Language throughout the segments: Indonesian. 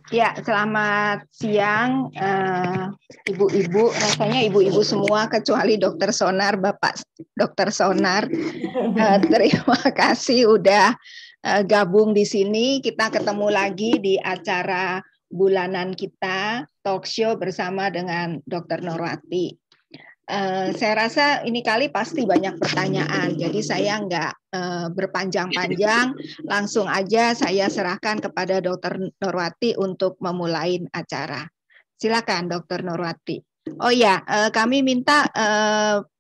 Ya, selamat siang ibu-ibu. Rasanya ibu-ibu semua kecuali Dokter Sonar, Bapak Dokter Sonar. Terima kasih udah gabung di sini. Kita ketemu lagi di acara bulanan kita, talk show bersama dengan Dokter Nurwati. Saya rasa ini kali pasti banyak pertanyaan, jadi saya nggak berpanjang-panjang, langsung aja saya serahkan kepada Dokter Nurwati untuk memulai acara. Silakan Dokter Nurwati. Oh ya, kami minta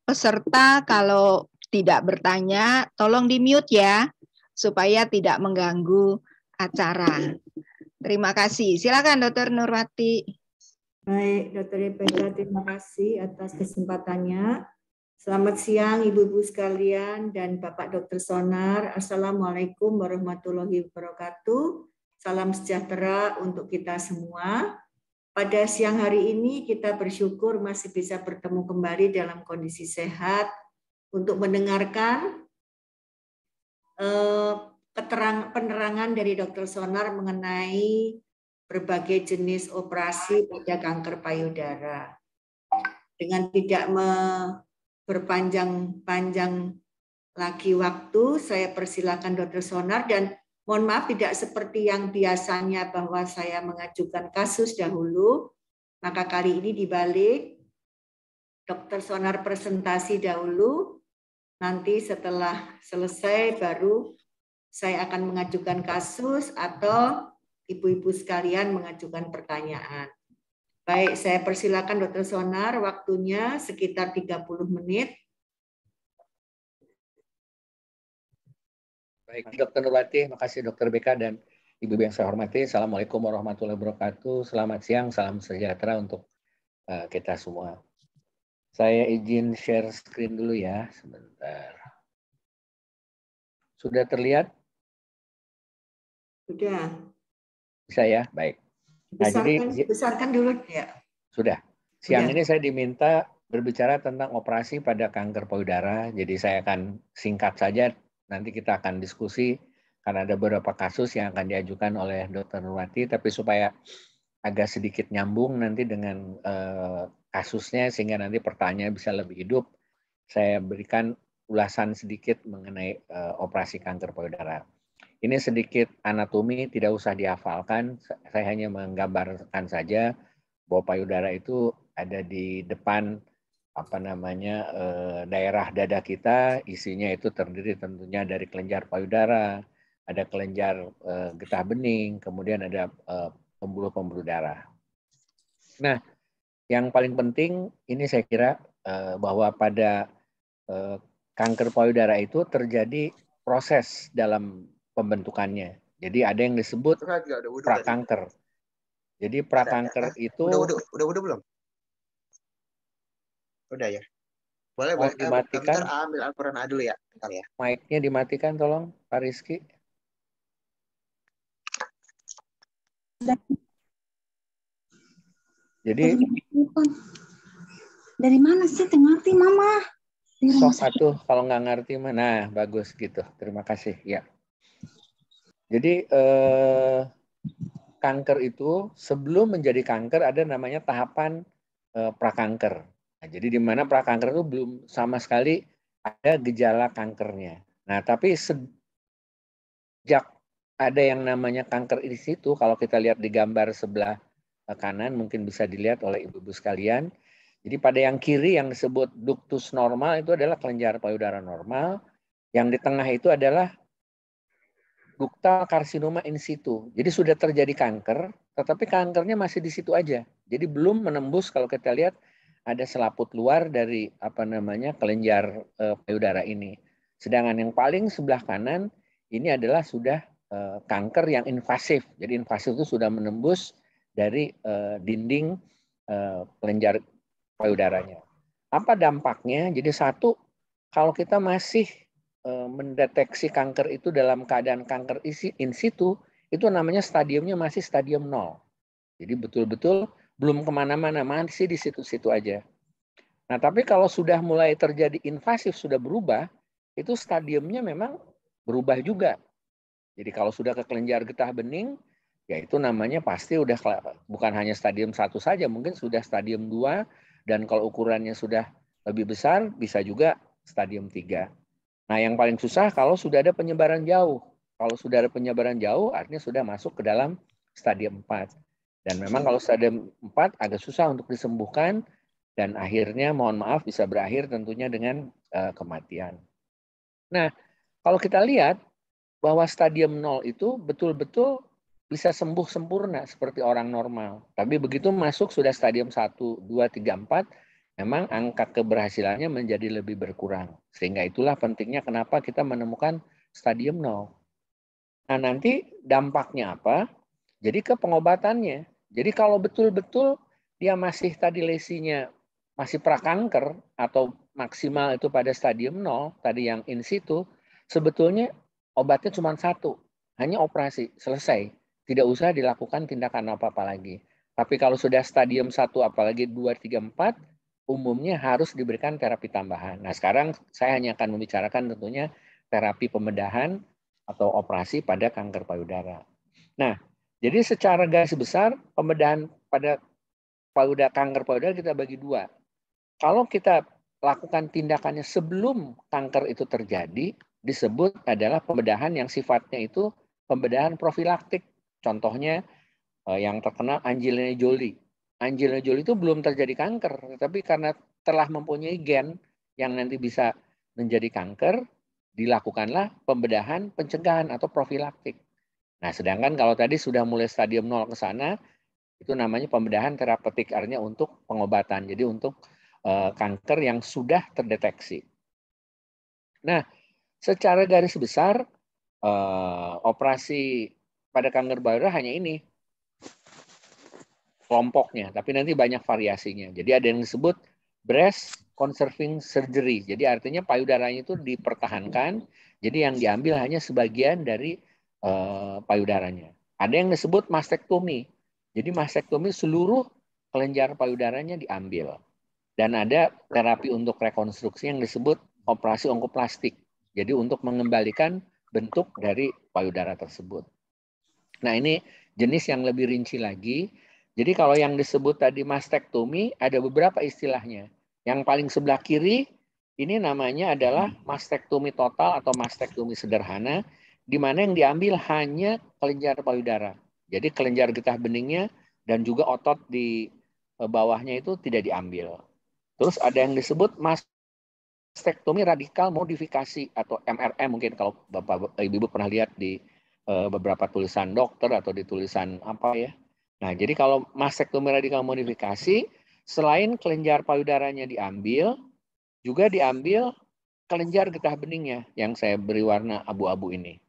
peserta kalau tidak bertanya, tolong di-mute ya, supaya tidak mengganggu acara. Terima kasih. Silakan Dokter Nurwati. Baik, Dr. Rebecca, terima kasih atas kesempatannya. Selamat siang Ibu-Ibu sekalian dan Bapak Dr. Sonar. Assalamualaikum warahmatullahi wabarakatuh. Salam sejahtera untuk kita semua. Pada siang hari ini kita bersyukur masih bisa bertemu kembali dalam kondisi sehat untuk mendengarkan penerangan dari Dr. Sonar mengenai berbagai jenis operasi pada kanker payudara. Dengan tidak berpanjang-panjang lagi waktu, saya persilakan Dr. Sonar dan mohon maaf tidak seperti yang biasanya bahwa saya mengajukan kasus dahulu, maka kali ini dibalik, Dr. Sonar presentasi dahulu, nanti setelah selesai baru saya akan mengajukan kasus atau Ibu-ibu sekalian mengajukan pertanyaan. Baik, saya persilakan Dr. Sonar, waktunya sekitar 30 menit. Baik, Dr. Nurwati, makasih Dr. BK dan Ibu-ibu yang saya hormati. Assalamualaikum warahmatullahi wabarakatuh. Selamat siang, salam sejahtera untuk kita semua. Saya izin share screen dulu ya, sebentar. Sudah terlihat? Sudah. Bisa ya? Baik. Nah, besarkan dulu ya. Sudah. Siang ini saya diminta berbicara tentang operasi pada kanker payudara. Jadi saya akan singkat saja. Nanti kita akan diskusi karena ada beberapa kasus yang akan diajukan oleh Dr. Nurwati. Tapi supaya agak sedikit nyambung nanti dengan kasusnya sehingga nanti pertanyaan bisa lebih hidup. Saya berikan ulasan sedikit mengenai operasi kanker payudara. Ini sedikit anatomi, tidak usah dihafalkan. Saya hanya menggambarkan saja bahwa payudara itu ada di depan daerah dada kita. Isinya itu terdiri tentunya dari kelenjar payudara, ada kelenjar getah bening, kemudian ada pembuluh-pembuluh darah. Nah, yang paling penting ini saya kira bahwa pada kanker payudara itu terjadi proses dalam pembentukannya. Jadi ada yang disebut prakanker. Jadi prakanker itu udah belum? Udah ya. Boleh dimatikan. Ambil Al-Qur'an dulu ya, bentar ya. Mic-nya dimatikan tolong Pak Rizky. Jadi dari mana sih ngerti Mama? Sok atuh kalau nggak ngerti mana bagus gitu. Terima kasih ya. Jadi kanker itu sebelum menjadi kanker ada namanya tahapan prakanker. Nah, jadi di mana prakanker itu belum sama sekali ada gejala kankernya. Nah, tapi sejak ada yang namanya kanker di situ, kalau kita lihat di gambar sebelah kanan mungkin bisa dilihat oleh ibu-ibu sekalian. Jadi pada yang kiri yang disebut ductus normal itu adalah kelenjar payudara normal. Yang di tengah itu adalah ductal karsinoma in situ. Jadi sudah terjadi kanker, tetapi kankernya masih di situ aja. Jadi belum menembus kalau kita lihat ada selaput luar dari kelenjar payudara ini. Sedangkan yang paling sebelah kanan ini adalah sudah kanker yang invasif. Jadi invasif itu sudah menembus dari dinding kelenjar payudaranya. Apa dampaknya? Jadi satu, kalau kita masih mendeteksi kanker itu dalam keadaan kanker in situ, itu namanya stadiumnya masih stadium 0. Jadi betul-betul belum kemana-mana, masih di situ-situ aja. Nah, tapi kalau sudah mulai terjadi invasif, sudah berubah, itu stadiumnya memang berubah juga. Jadi kalau sudah ke kelenjar getah bening, ya itu namanya pasti udah bukan hanya stadium 1 saja, mungkin sudah stadium 2, dan kalau ukurannya sudah lebih besar bisa juga stadium 3. Nah, yang paling susah kalau sudah ada penyebaran jauh. Kalau sudah ada penyebaran jauh, artinya sudah masuk ke dalam stadium 4. Dan memang kalau stadium 4 agak susah untuk disembuhkan, dan akhirnya mohon maaf bisa berakhir tentunya dengan kematian. Nah, kalau kita lihat bahwa stadium 0 itu betul-betul bisa sembuh sempurna seperti orang normal. Tapi begitu masuk sudah stadium 1, 2, 3, 4, memang angka keberhasilannya menjadi lebih berkurang. Sehingga itulah pentingnya kenapa kita menemukan stadium 0. Nah, nanti dampaknya apa? Jadi ke pengobatannya. Jadi kalau betul-betul dia masih tadi lesinya masih prakanker atau maksimal itu pada stadium 0, tadi yang in situ, sebetulnya obatnya cuma satu, hanya operasi, selesai. Tidak usah dilakukan tindakan apa-apa lagi. Tapi kalau sudah stadium 1, apalagi 2, 3, 4, umumnya harus diberikan terapi tambahan. Nah, sekarang saya hanya akan membicarakan tentunya terapi pembedahan atau operasi pada kanker payudara. Nah, jadi secara garis besar, pembedahan pada kanker payudara kita bagi 2. Kalau kita lakukan tindakannya sebelum kanker itu terjadi, disebut adalah pembedahan yang sifatnya itu pembedahan profilaktik. Contohnya yang terkenal Angelina Jolie. Angelina Jolie itu belum terjadi kanker, tetapi karena telah mempunyai gen yang nanti bisa menjadi kanker, dilakukanlah pembedahan pencegahan atau profilaktik. Nah, sedangkan kalau tadi sudah mulai stadium 0 ke sana, itu namanya pembedahan terapeutik, artinya untuk pengobatan. Jadi untuk kanker yang sudah terdeteksi. Nah, secara garis besar operasi pada kanker payudara hanya ini kelompoknya, tapi nanti banyak variasinya. Jadi ada yang disebut breast conserving surgery. Jadi artinya payudaranya itu dipertahankan. Jadi yang diambil hanya sebagian dari payudaranya. Ada yang disebut mastektomi. Jadi mastektomi seluruh kelenjar payudaranya diambil. Dan ada terapi untuk rekonstruksi yang disebut operasi onkoplastik. Jadi untuk mengembalikan bentuk dari payudara tersebut. Nah, ini jenis yang lebih rinci lagi. Jadi kalau yang disebut tadi mastektomi ada beberapa istilahnya. Yang paling sebelah kiri ini namanya adalah mastektomi total atau mastektomi sederhana, di mana yang diambil hanya kelenjar payudara. Jadi kelenjar getah beningnya dan juga otot di bawahnya itu tidak diambil. Terus ada yang disebut mastektomi radikal modifikasi atau MRM, mungkin kalau Bapak Ibu pernah lihat di beberapa tulisan dokter atau di tulisan apa ya. Nah, jadi kalau mastektomi radikal modifikasi, selain kelenjar payudaranya diambil, juga diambil kelenjar getah beningnya yang saya beri warna abu-abu ini.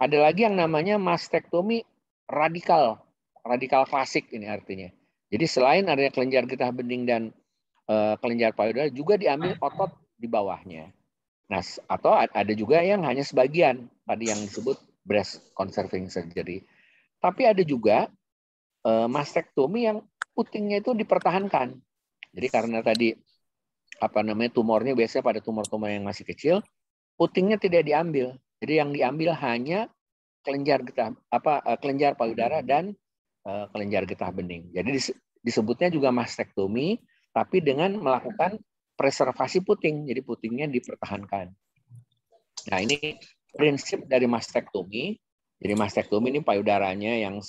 Ada lagi yang namanya mastektomi radikal klasik ini artinya. Jadi selain adanya kelenjar getah bening dan kelenjar payudara juga diambil otot di bawahnya. Nah, atau ada juga yang hanya sebagian tadi yang disebut breast conserving surgery. Tapi ada juga mastektomi yang putingnya itu dipertahankan. Jadi karena tadi tumornya biasanya pada tumor-tumor yang masih kecil, putingnya tidak diambil. Jadi yang diambil hanya kelenjar payudara dan kelenjar getah bening. Jadi disebutnya juga mastektomi, tapi dengan melakukan preservasi puting. Jadi putingnya dipertahankan. Nah, ini prinsip dari mastektomi. Jadi mastektomi ini payudaranya yang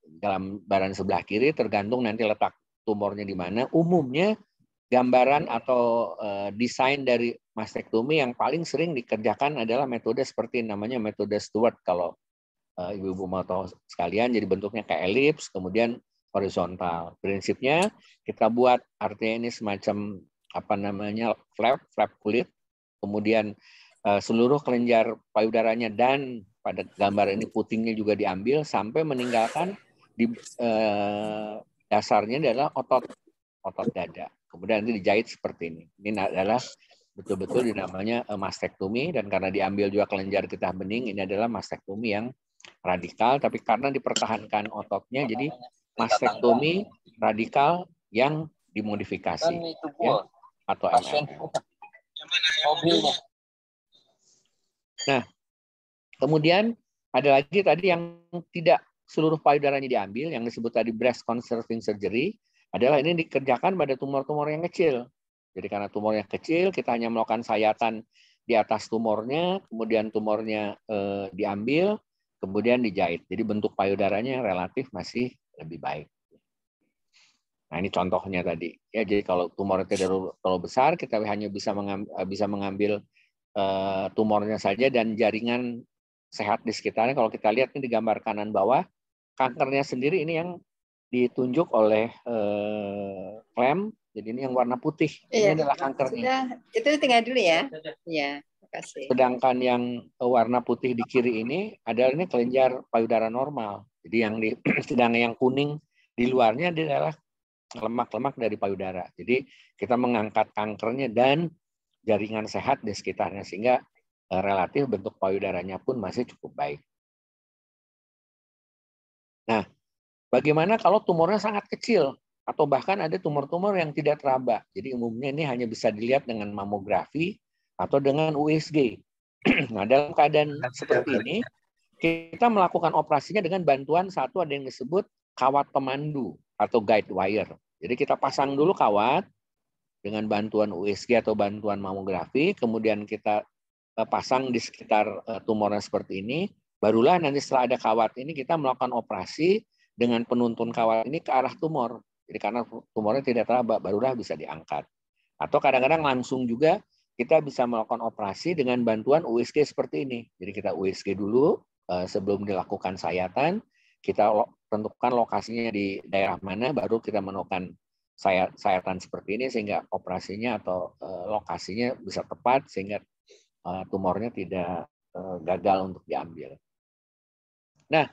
gambaran sebelah kiri tergantung nanti letak tumornya di mana. Umumnya gambaran atau desain dari mastektomi yang paling sering dikerjakan adalah metode seperti namanya metode Stewart kalau ibu-ibu mau tahu sekalian. Jadi bentuknya kayak elips, kemudian horizontal. Prinsipnya kita buat artinya ini semacam flap kulit, kemudian seluruh kelenjar payudaranya dan pada gambar ini putingnya juga diambil sampai meninggalkan di dasarnya adalah otot dada. Kemudian nanti dijahit seperti ini. Ini adalah betul-betul dinamanya mastektomi, dan karena diambil juga kelenjar getah bening, ini adalah mastektomi yang radikal, tapi karena dipertahankan ototnya, jadi mastektomi radikal yang dimodifikasi ya, atau MRM. Nah, kemudian ada lagi tadi yang tidak seluruh payudaranya diambil, yang disebut tadi breast conserving surgery, adalah ini dikerjakan pada tumor-tumor yang kecil. Jadi karena tumornya kecil, kita hanya melakukan sayatan di atas tumornya, kemudian tumornya diambil, kemudian dijahit. Jadi bentuk payudaranya relatif masih lebih baik. Nah, ini contohnya tadi. Ya, jadi kalau tumor tidak terlalu besar, kita hanya bisa mengambil tumornya saja dan jaringan sehat di sekitarnya. Kalau kita lihat ini di gambar kanan bawah, kankernya sendiri ini yang ditunjuk oleh klem. Jadi ini yang warna putih. Ini adalah kankernya. Itu tinggal dulu ya. Ya, makasih. Sedangkan yang warna putih di kiri ini adalah ini kelenjar payudara normal. Jadi sedangkan yang kuning di luarnya adalah lemak-lemak dari payudara. Jadi kita mengangkat kankernya dan jaringan sehat di sekitarnya sehingga relatif bentuk payudaranya pun masih cukup baik. Nah, bagaimana kalau tumornya sangat kecil atau bahkan ada tumor-tumor yang tidak teraba? Jadi umumnya ini hanya bisa dilihat dengan mamografi atau dengan USG. Nah, dalam keadaan seperti ini, kita melakukan operasinya dengan bantuan ada yang disebut kawat pemandu atau guide wire. Jadi kita pasang dulu kawat dengan bantuan USG atau bantuan mamografi, kemudian kita pasang di sekitar tumornya seperti ini, barulah nanti setelah ada kawat ini kita melakukan operasi dengan penuntun kawat ini ke arah tumor. Jadi karena tumornya tidak teraba, barulah bisa diangkat. Atau kadang-kadang langsung juga kita bisa melakukan operasi dengan bantuan USG seperti ini. Jadi kita USG dulu sebelum dilakukan sayatan, kita tentukan lokasinya di daerah mana, baru kita melakukan sayatan seperti ini sehingga operasinya atau lokasinya bisa tepat sehingga tumornya tidak gagal untuk diambil. Nah,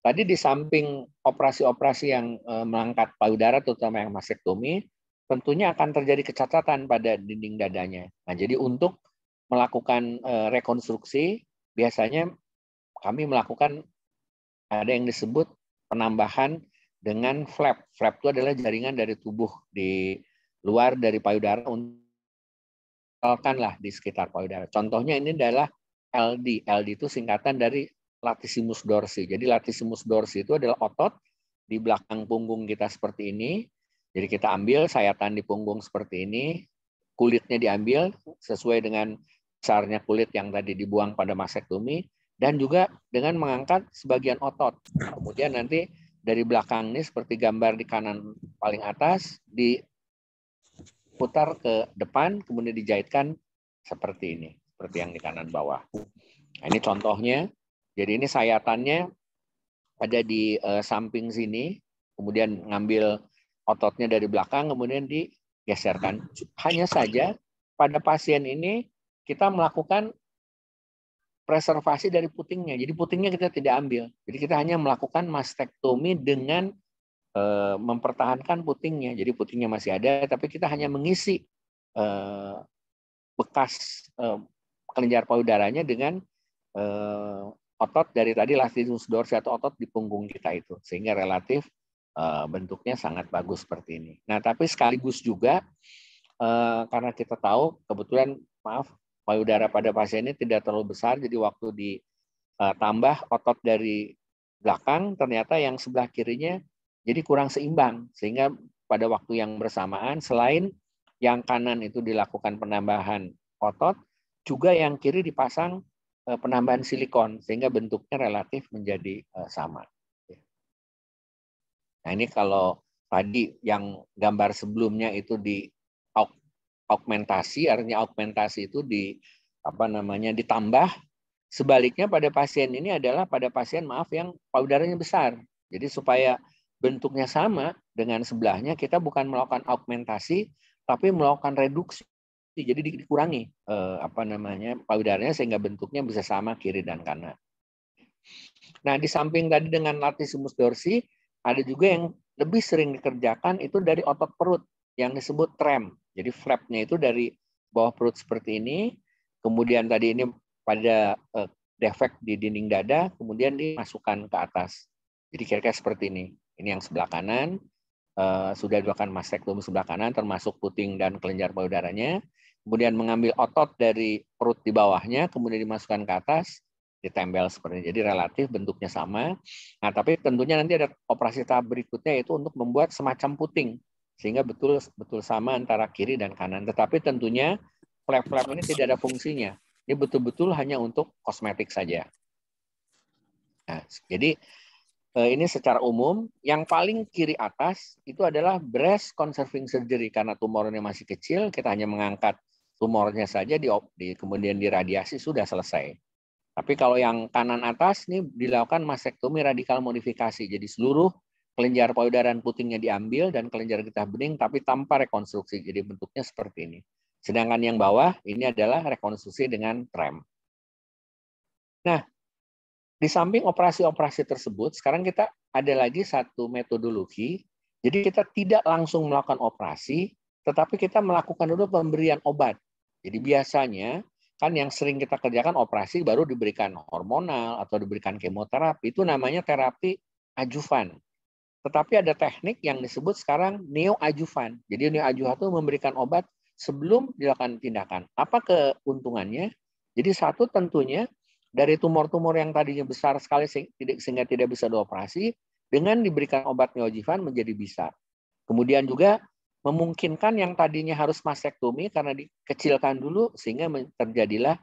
tadi di samping operasi-operasi yang mengangkat payudara, terutama yang mastektomi, tentunya akan terjadi kecacatan pada dinding dadanya. Nah, jadi untuk melakukan rekonstruksi, biasanya kami melakukan ada yang disebut penambahan dengan flap. Flap itu adalah jaringan dari tubuh di luar dari payudara untuk di sekitar payudara. Contohnya ini adalah LD. LD itu singkatan dari latissimus dorsi. Jadi latissimus dorsi itu adalah otot di belakang punggung kita seperti ini. Jadi kita ambil sayatan di punggung seperti ini, kulitnya diambil sesuai dengan besarnya kulit yang tadi dibuang pada mastektomi, dan juga dengan mengangkat sebagian otot. Kemudian nanti dari belakang ini seperti gambar di kanan paling atas, diputar ke depan, kemudian dijahitkan seperti ini, seperti yang di kanan bawah. Nah, ini contohnya. Jadi ini sayatannya ada di samping sini, kemudian ngambil ototnya dari belakang, kemudian digeserkan. Hanya saja pada pasien ini kita melakukan preservasi dari putingnya. Jadi putingnya kita tidak ambil. Jadi kita hanya melakukan mastektomi dengan mempertahankan putingnya. Jadi putingnya masih ada, tapi kita hanya mengisi bekas kelenjar payudaranya dengan otot dari tadi latissimus dorsi atau otot di punggung kita itu, sehingga relatif bentuknya sangat bagus seperti ini. Nah, tapi sekaligus juga karena kita tahu kebetulan payudara pada pasien ini tidak terlalu besar, jadi waktu ditambah otot dari belakang, ternyata yang sebelah kirinya jadi kurang seimbang, sehingga pada waktu yang bersamaan selain yang kanan itu dilakukan penambahan otot, juga yang kiri dipasang penambahan silikon, sehingga bentuknya relatif menjadi sama. Nah, ini kalau tadi yang gambar sebelumnya itu di augmentasi, artinya augmentasi itu ditambah. Sebaliknya pada pasien ini adalah pada pasien yang payudaranya besar. Jadi supaya bentuknya sama dengan sebelahnya, kita bukan melakukan augmentasi, tapi melakukan reduksi. Jadi dikurangi payudaranya sehingga bentuknya bisa sama kiri dan kanan. Nah, di samping tadi dengan latissimus dorsi, ada juga yang lebih sering dikerjakan itu dari otot perut yang disebut tram. Jadi flapnya itu dari bawah perut seperti ini, kemudian tadi ini pada defek di dinding dada, kemudian dimasukkan ke atas. Jadi kira-kira seperti ini. Ini yang sebelah kanan, sudah dilakukan mastektomi sebelah kanan, termasuk puting dan kelenjar payudaranya. Kemudian mengambil otot dari perut di bawahnya, kemudian dimasukkan ke atas, ditempel seperti ini. Jadi relatif bentuknya sama. Nah, tapi tentunya nanti ada operasi tahap berikutnya yaitu untuk membuat semacam puting sehingga betul sama antara kiri dan kanan. Tetapi tentunya flap-flap ini tidak ada fungsinya. Ini betul-betul hanya untuk kosmetik saja. Nah, jadi ini secara umum yang paling kiri atas itu adalah breast conserving surgery karena tumornya masih kecil, kita hanya mengangkat tumornya saja kemudian diradiasi sudah selesai. Tapi kalau yang kanan atas ini dilakukan mastektomi radikal modifikasi. Jadi seluruh kelenjar payudara dan putingnya diambil dan kelenjar getah bening tapi tanpa rekonstruksi. Jadi bentuknya seperti ini. Sedangkan yang bawah ini adalah rekonstruksi dengan trem. Nah, di samping operasi-operasi tersebut, sekarang kita ada lagi satu metodologi. Jadi kita tidak langsung melakukan operasi, tetapi kita melakukan dulu pemberian obat. Jadi biasanya kan yang sering kita kerjakan operasi baru diberikan hormonal atau diberikan kemoterapi. Itu namanya terapi adjuvan. Tetapi ada teknik yang disebut sekarang neoadjuvan. Jadi neoadjuvan itu memberikan obat sebelum dilakukan tindakan. Apa keuntungannya? Jadi satu tentunya dari tumor-tumor yang tadinya besar sekali sehingga tidak bisa dioperasi, dengan diberikan obat neoadjuvan menjadi bisa. Kemudian juga memungkinkan yang tadinya harus mastektomi karena dikecilkan dulu sehingga terjadilah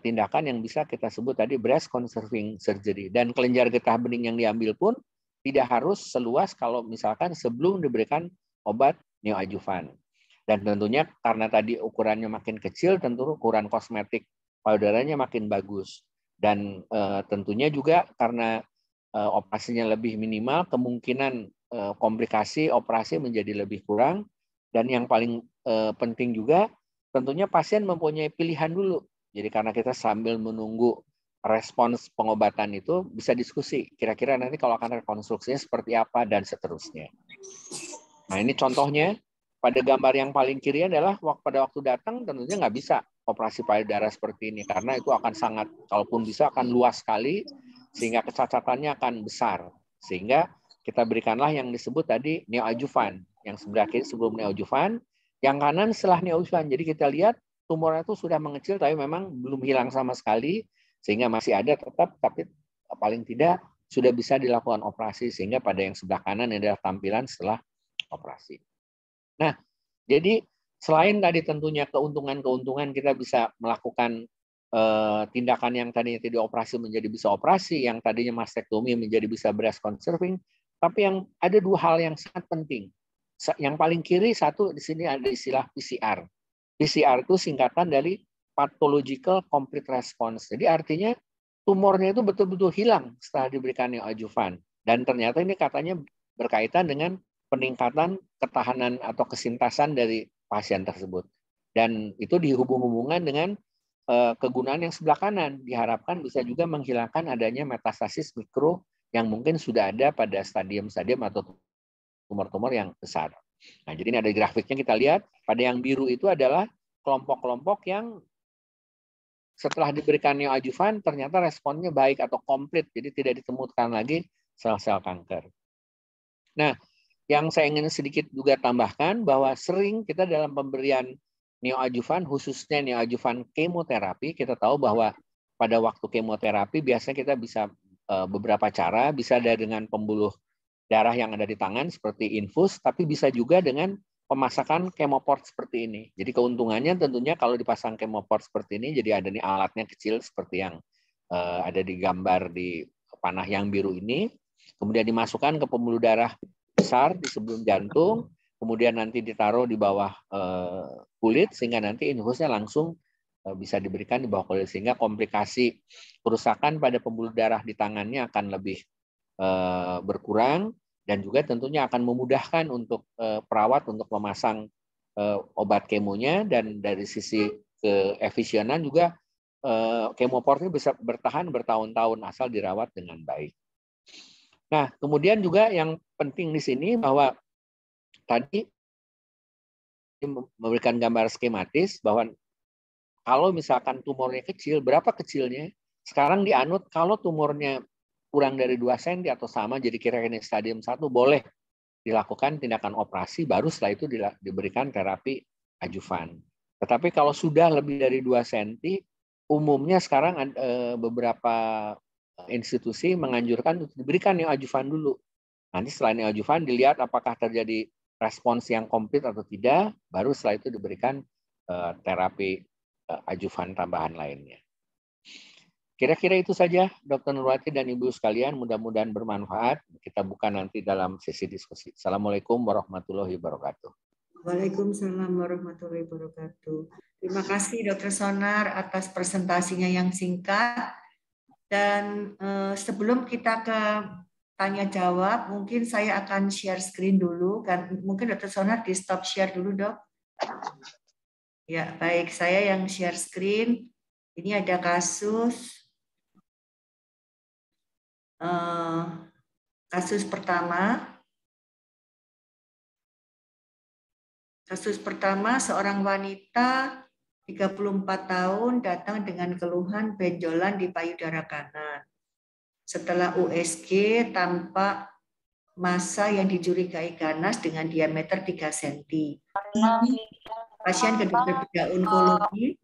tindakan yang bisa kita sebut tadi breast conserving surgery. Dan kelenjar getah bening yang diambil pun tidak harus seluas kalau misalkan sebelum diberikan obat neoadjuvan. Dan tentunya karena tadi ukurannya makin kecil, tentu ukuran kosmetik payudaranya makin bagus. Dan tentunya juga karena operasinya lebih minimal, kemungkinan komplikasi operasi menjadi lebih kurang. Dan yang paling penting juga, tentunya pasien mempunyai pilihan dulu. Jadi karena kita sambil menunggu respons pengobatan itu, bisa diskusi. Kira-kira nanti kalau akan rekonstruksinya seperti apa, dan seterusnya. Nah ini contohnya, pada gambar yang paling kiri adalah pada waktu datang tentunya nggak bisa operasi payudara seperti ini karena itu akan sangat, kalaupun bisa akan luas sekali sehingga kecacatannya akan besar. Sehingga kita berikanlah yang disebut tadi neoadjuvan. Yang sebelah kiri sebelum neoadjuvan, yang kanan setelah neoadjuvan. Jadi kita lihat tumornya itu sudah mengecil tapi memang belum hilang sama sekali sehingga masih ada tetap, tapi paling tidak sudah bisa dilakukan operasi sehingga pada yang sebelah kanan adalah tampilan setelah operasi. Nah, jadi selain tadi tentunya keuntungan-keuntungan kita bisa melakukan tindakan yang tadinya tidak operasi menjadi bisa operasi, yang tadinya mastektomi menjadi bisa breast conserving, tapi yang ada dua hal yang sangat penting. Yang paling kiri satu di sini ada istilah PCR. PCR itu singkatan dari pathological complete response. Jadi artinya tumornya itu betul-betul hilang setelah diberikan neoadjuvan. Dan ternyata ini katanya berkaitan dengan peningkatan ketahanan atau kesintasan dari pasien tersebut. Dan itu dihubung-hubungkan dengan kegunaan yang sebelah kanan. Diharapkan bisa juga menghilangkan adanya metastasis mikro yang mungkin sudah ada pada stadium-stadium atau tumor-tumor yang besar. Nah, jadi ini ada grafiknya kita lihat. Pada yang biru itu adalah kelompok-kelompok yang setelah diberikan neoadjuvan ternyata responnya baik atau komplit. Jadi tidak ditemukan lagi sel-sel kanker. Nah, yang saya ingin sedikit juga tambahkan bahwa sering kita dalam pemberian neoadjuvan, khususnya neoadjuvan kemoterapi, kita tahu bahwa pada waktu kemoterapi biasanya kita bisa beberapa cara, bisa dengan pembuluh darah yang ada di tangan seperti infus, tapi bisa juga dengan pemasakan kemoport seperti ini. Jadi keuntungannya tentunya kalau dipasang kemoport seperti ini, jadi ada nih alatnya kecil seperti yang ada di gambar di panah yang biru ini, kemudian dimasukkan ke pembuluh darah besar di sebelum jantung, kemudian nanti ditaruh di bawah kulit sehingga nanti infusnya langsung bisa diberikan di bawah kulit sehingga komplikasi kerusakan pada pembuluh darah di tangannya akan lebih berkurang dan juga tentunya akan memudahkan untuk perawat untuk memasang obat kemonya dan dari sisi keefisienan juga kemoport ini bisa bertahan bertahun-tahun asal dirawat dengan baik. Nah, kemudian juga yang penting di sini bahwa tadi memberikan gambar skematis bahwa kalau misalkan tumornya kecil, berapa kecilnya? Sekarang dianut kalau tumornya kurang dari 2 cm atau sama, jadi kira-kira stadium 1 boleh dilakukan tindakan operasi, baru setelah itu diberikan terapi adjuvan. Tetapi kalau sudah lebih dari 2 cm, umumnya sekarang beberapa institusi menganjurkan untuk diberikan neoadjuvan dulu. Nanti setelah neoadjuvan dilihat apakah terjadi respons yang komplit atau tidak, baru setelah itu diberikan terapi adjuvan tambahan lainnya. Kira-kira itu saja, Dr. Nurwati dan Ibu sekalian, mudah-mudahan bermanfaat. Kita buka nanti dalam sesi diskusi. Assalamualaikum warahmatullahi wabarakatuh. Waalaikumsalam warahmatullahi wabarakatuh. Terima kasih Dr. Sonar atas presentasinya yang singkat. Dan sebelum kita ke tanya jawab, mungkin saya akan share screen dulu. Kan mungkin Dr. Sonar di stop share dulu, Dok. Ya, baik. Saya yang share screen. Ini ada kasus. Kasus pertama. Kasus pertama, seorang wanita 34 tahun datang dengan keluhan benjolan di payudara kanan. Setelah USG tampak massa yang dicurigai ganas dengan diameter 3 cm. Pasien ke dokter bedah onkologi.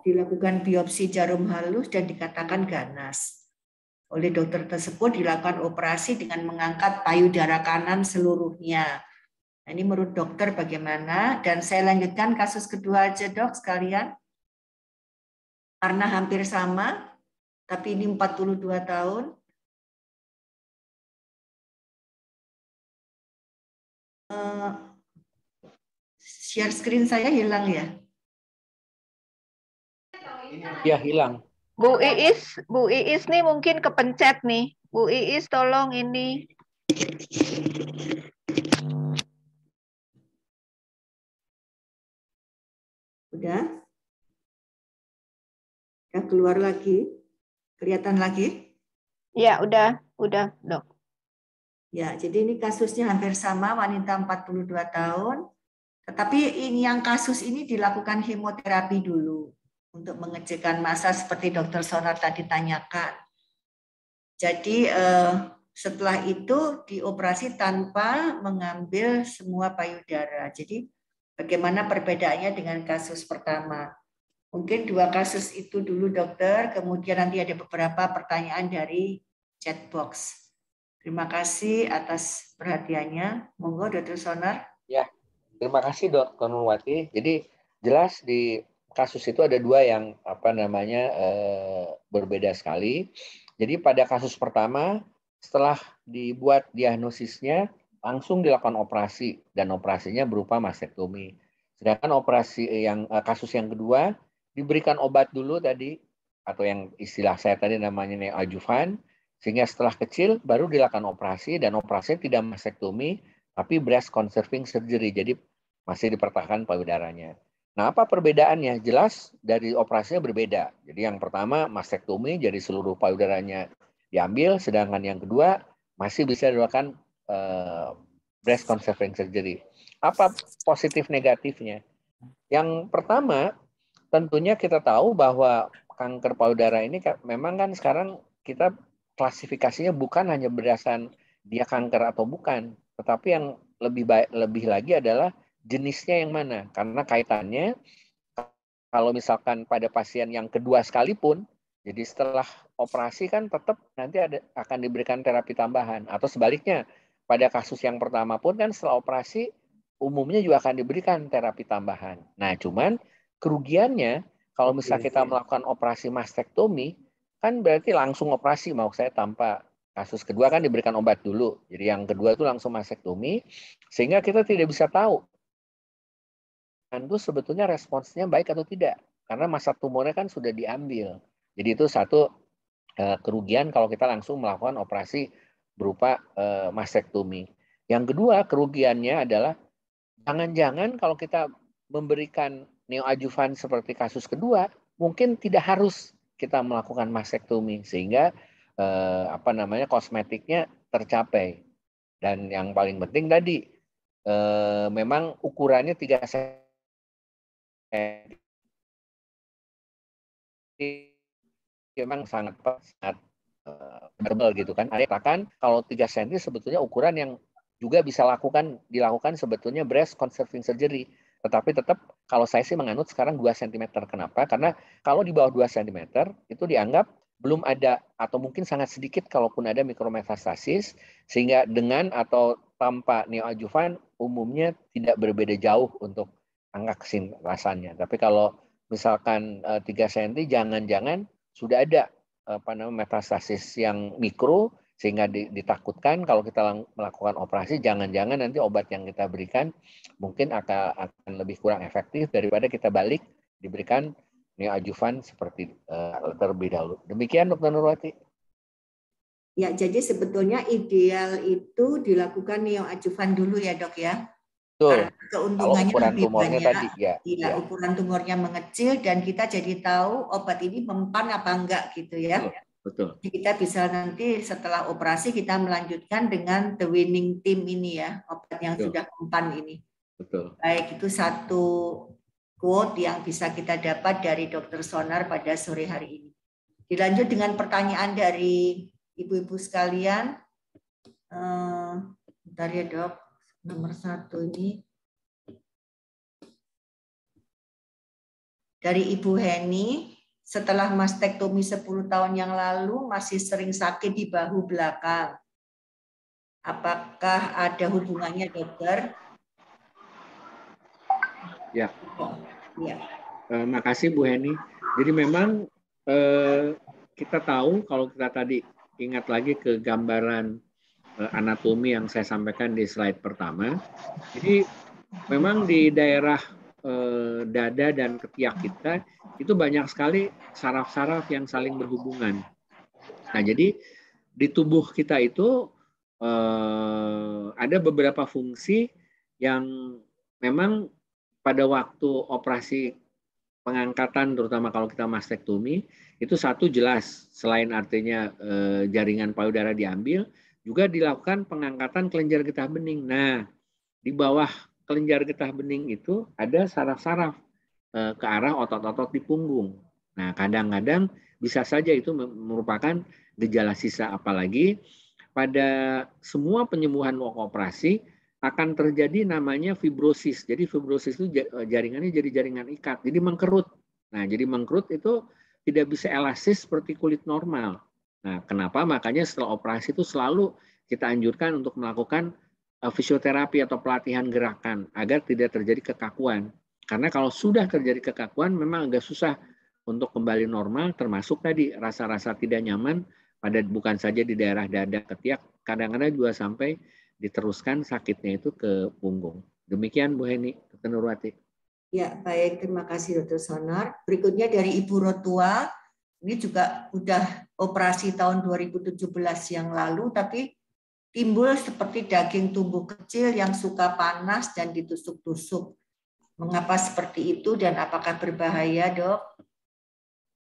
Dilakukan biopsi jarum halus dan dikatakan ganas. Oleh dokter tersebut dilakukan operasi dengan mengangkat payudara kanan seluruhnya. Nah, ini menurut dokter bagaimana? Dan saya lanjutkan kasus kedua aja, Dok, sekalian. Karena hampir sama, tapi ini 42 tahun. Share screen saya hilang ya? Ya, hilang. Bu Iis nih mungkin kepencet nih. Bu Iis tolong ini. Udah? Udah keluar lagi? Kelihatan lagi? Ya, udah, Dok. Ya, jadi ini kasusnya hampir sama, wanita 42 tahun. Tetapi ini yang kasus ini dilakukan hemoterapi dulu untuk mengecilkan massa seperti Dr. Sonar tadi tanyakan. Jadi setelah itu dioperasi tanpa mengambil semua payudara. Jadi bagaimana perbedaannya dengan kasus pertama? Mungkin dua kasus itu dulu dokter, kemudian nanti ada beberapa pertanyaan dari chat box. Terima kasih atas perhatiannya. Monggo Dr. Sonar. Ya, terima kasih Dr. Nurwati. Jadi jelas di kasus itu ada dua yang berbeda sekali. Jadi pada kasus pertama setelah dibuat diagnosisnya langsung dilakukan operasi dan operasinya berupa mastektomi. Sedangkan kasus yang kedua diberikan obat dulu tadi atau yang istilah saya tadi namanya neoadjuvan, sehingga setelah kecil baru dilakukan operasi dan operasinya tidak mastektomi tapi breast conserving surgery. Jadi masih dipertahankan payudaranya. Nah, apa perbedaannya? Jelas dari operasinya berbeda. Jadi yang pertama mastektomi, jadi seluruh payudaranya diambil, sedangkan yang kedua masih bisa dilakukan breast conserving surgery. Apa positif negatifnya? Yang pertama, tentunya kita tahu bahwa kanker payudara ini memang kan sekarang kita klasifikasinya bukan hanya berdasarkan dia kanker atau bukan, tetapi yang lebih lagi adalah jenisnya yang mana, karena kaitannya kalau misalkan pada pasien yang kedua sekalipun, jadi setelah operasi kan tetap nanti akan diberikan terapi tambahan, atau sebaliknya pada kasus yang pertama pun kan setelah operasi umumnya juga akan diberikan terapi tambahan. Nah, cuman kerugiannya kalau misalnya kita melakukan operasi mastektomi kan berarti langsung operasi, mau saya tanpa kasus kedua kan diberikan obat dulu. Jadi yang kedua itu langsung mastektomi, sehingga kita tidak bisa tahu itu sebetulnya responsnya baik atau tidak, karena massa tumornya kan sudah diambil. Jadi itu satu kerugian kalau kita langsung melakukan operasi berupa mastektomi. Yang kedua kerugiannya adalah jangan-jangan kalau kita memberikan neoadjuvan seperti kasus kedua, mungkin tidak harus kita melakukan mastektomi sehingga kosmetiknya tercapai. Dan yang paling penting tadi memang ukurannya 3 cm. Memang sangat tebal gitu kan. Ada yang katakan kalau 3 cm sebetulnya ukuran yang juga bisa dilakukan sebetulnya breast conserving surgery. Tetapi tetap kalau saya sih menganut sekarang 2 cm. Kenapa? Karena kalau di bawah 2 cm itu dianggap belum ada atau mungkin sangat sedikit kalaupun ada mikrometastasis, sehingga dengan atau tanpa neoadjuvan umumnya tidak berbeda jauh untuk angka kesinterasannya. Tapi kalau misalkan 3 cm, jangan-jangan sudah ada metastasis yang mikro, sehingga ditakutkan kalau kita melakukan operasi, jangan-jangan nanti obat yang kita berikan mungkin akan lebih kurang efektif daripada kita balik diberikan neoadjuvan seperti terlebih dahulu. Demikian Dr. Nurwati. Ya, jadi sebetulnya ideal itu dilakukan neoadjuvan dulu ya dok ya. Betul. Karena keuntungannya ukuran lebih tumornya banyak. Tadi, ya. Ukuran tumornya mengecil dan kita jadi tahu obat ini mempan apa enggak gitu ya. Betul. Jadi kita bisa nanti setelah operasi kita melanjutkan dengan the winning team ini ya, obat yang sudah mempan ini. Betul. Baik, itu satu quote yang bisa kita dapat dari Dr. Sonar pada sore hari ini. Dilanjut dengan pertanyaan dari ibu-ibu sekalian. Bentar ya dok, nomor 1 ini. Dari Ibu Heni, setelah mastektomi 10 tahun yang lalu masih sering sakit di bahu belakang. Apakah ada hubungannya dokter? Ya. Ya. Makasih Bu Heni. Jadi memang kita tahu kalau kita tadi ingat lagi ke gambaran anatomi yang saya sampaikan di slide pertama. Jadi memang di daerah dada dan ketiak kita itu banyak sekali saraf-saraf yang saling berhubungan. Nah, jadi di tubuh kita itu ada beberapa fungsi yang memang pada waktu operasi pengangkatan, terutama kalau kita mastektomi, itu satu jelas selain artinya jaringan payudara diambil, juga dilakukan pengangkatan kelenjar getah bening. Nah, di bawah kelenjar getah bening itu ada saraf-saraf ke arah otot-otot di punggung. Nah, kadang-kadang bisa saja itu merupakan gejala sisa, apalagi pada semua penyembuhan operasi akan terjadi namanya fibrosis. Jadi fibrosis itu jaringannya jadi jaringan ikat, jadi mengkerut. Nah, jadi mengkerut itu tidak bisa elastis seperti kulit normal. Nah, kenapa? Makanya setelah operasi itu selalu kita anjurkan untuk melakukan fisioterapi atau pelatihan gerakan agar tidak terjadi kekakuan. Karena kalau sudah terjadi kekakuan memang agak susah untuk kembali normal, termasuk tadi rasa-rasa tidak nyaman pada bukan saja di daerah dada ketiak, kadang-kadang juga sampai diteruskan sakitnya itu ke punggung. Demikian Bu Heni, Dr. Nurwati. Ya, baik, terima kasih Dr. Sonar. Berikutnya dari Ibu Rotua, ini juga udah operasi tahun 2017 yang lalu, tapi timbul seperti daging tumbuh kecil yang suka panas dan ditusuk-tusuk. Mengapa seperti itu dan apakah berbahaya, dok?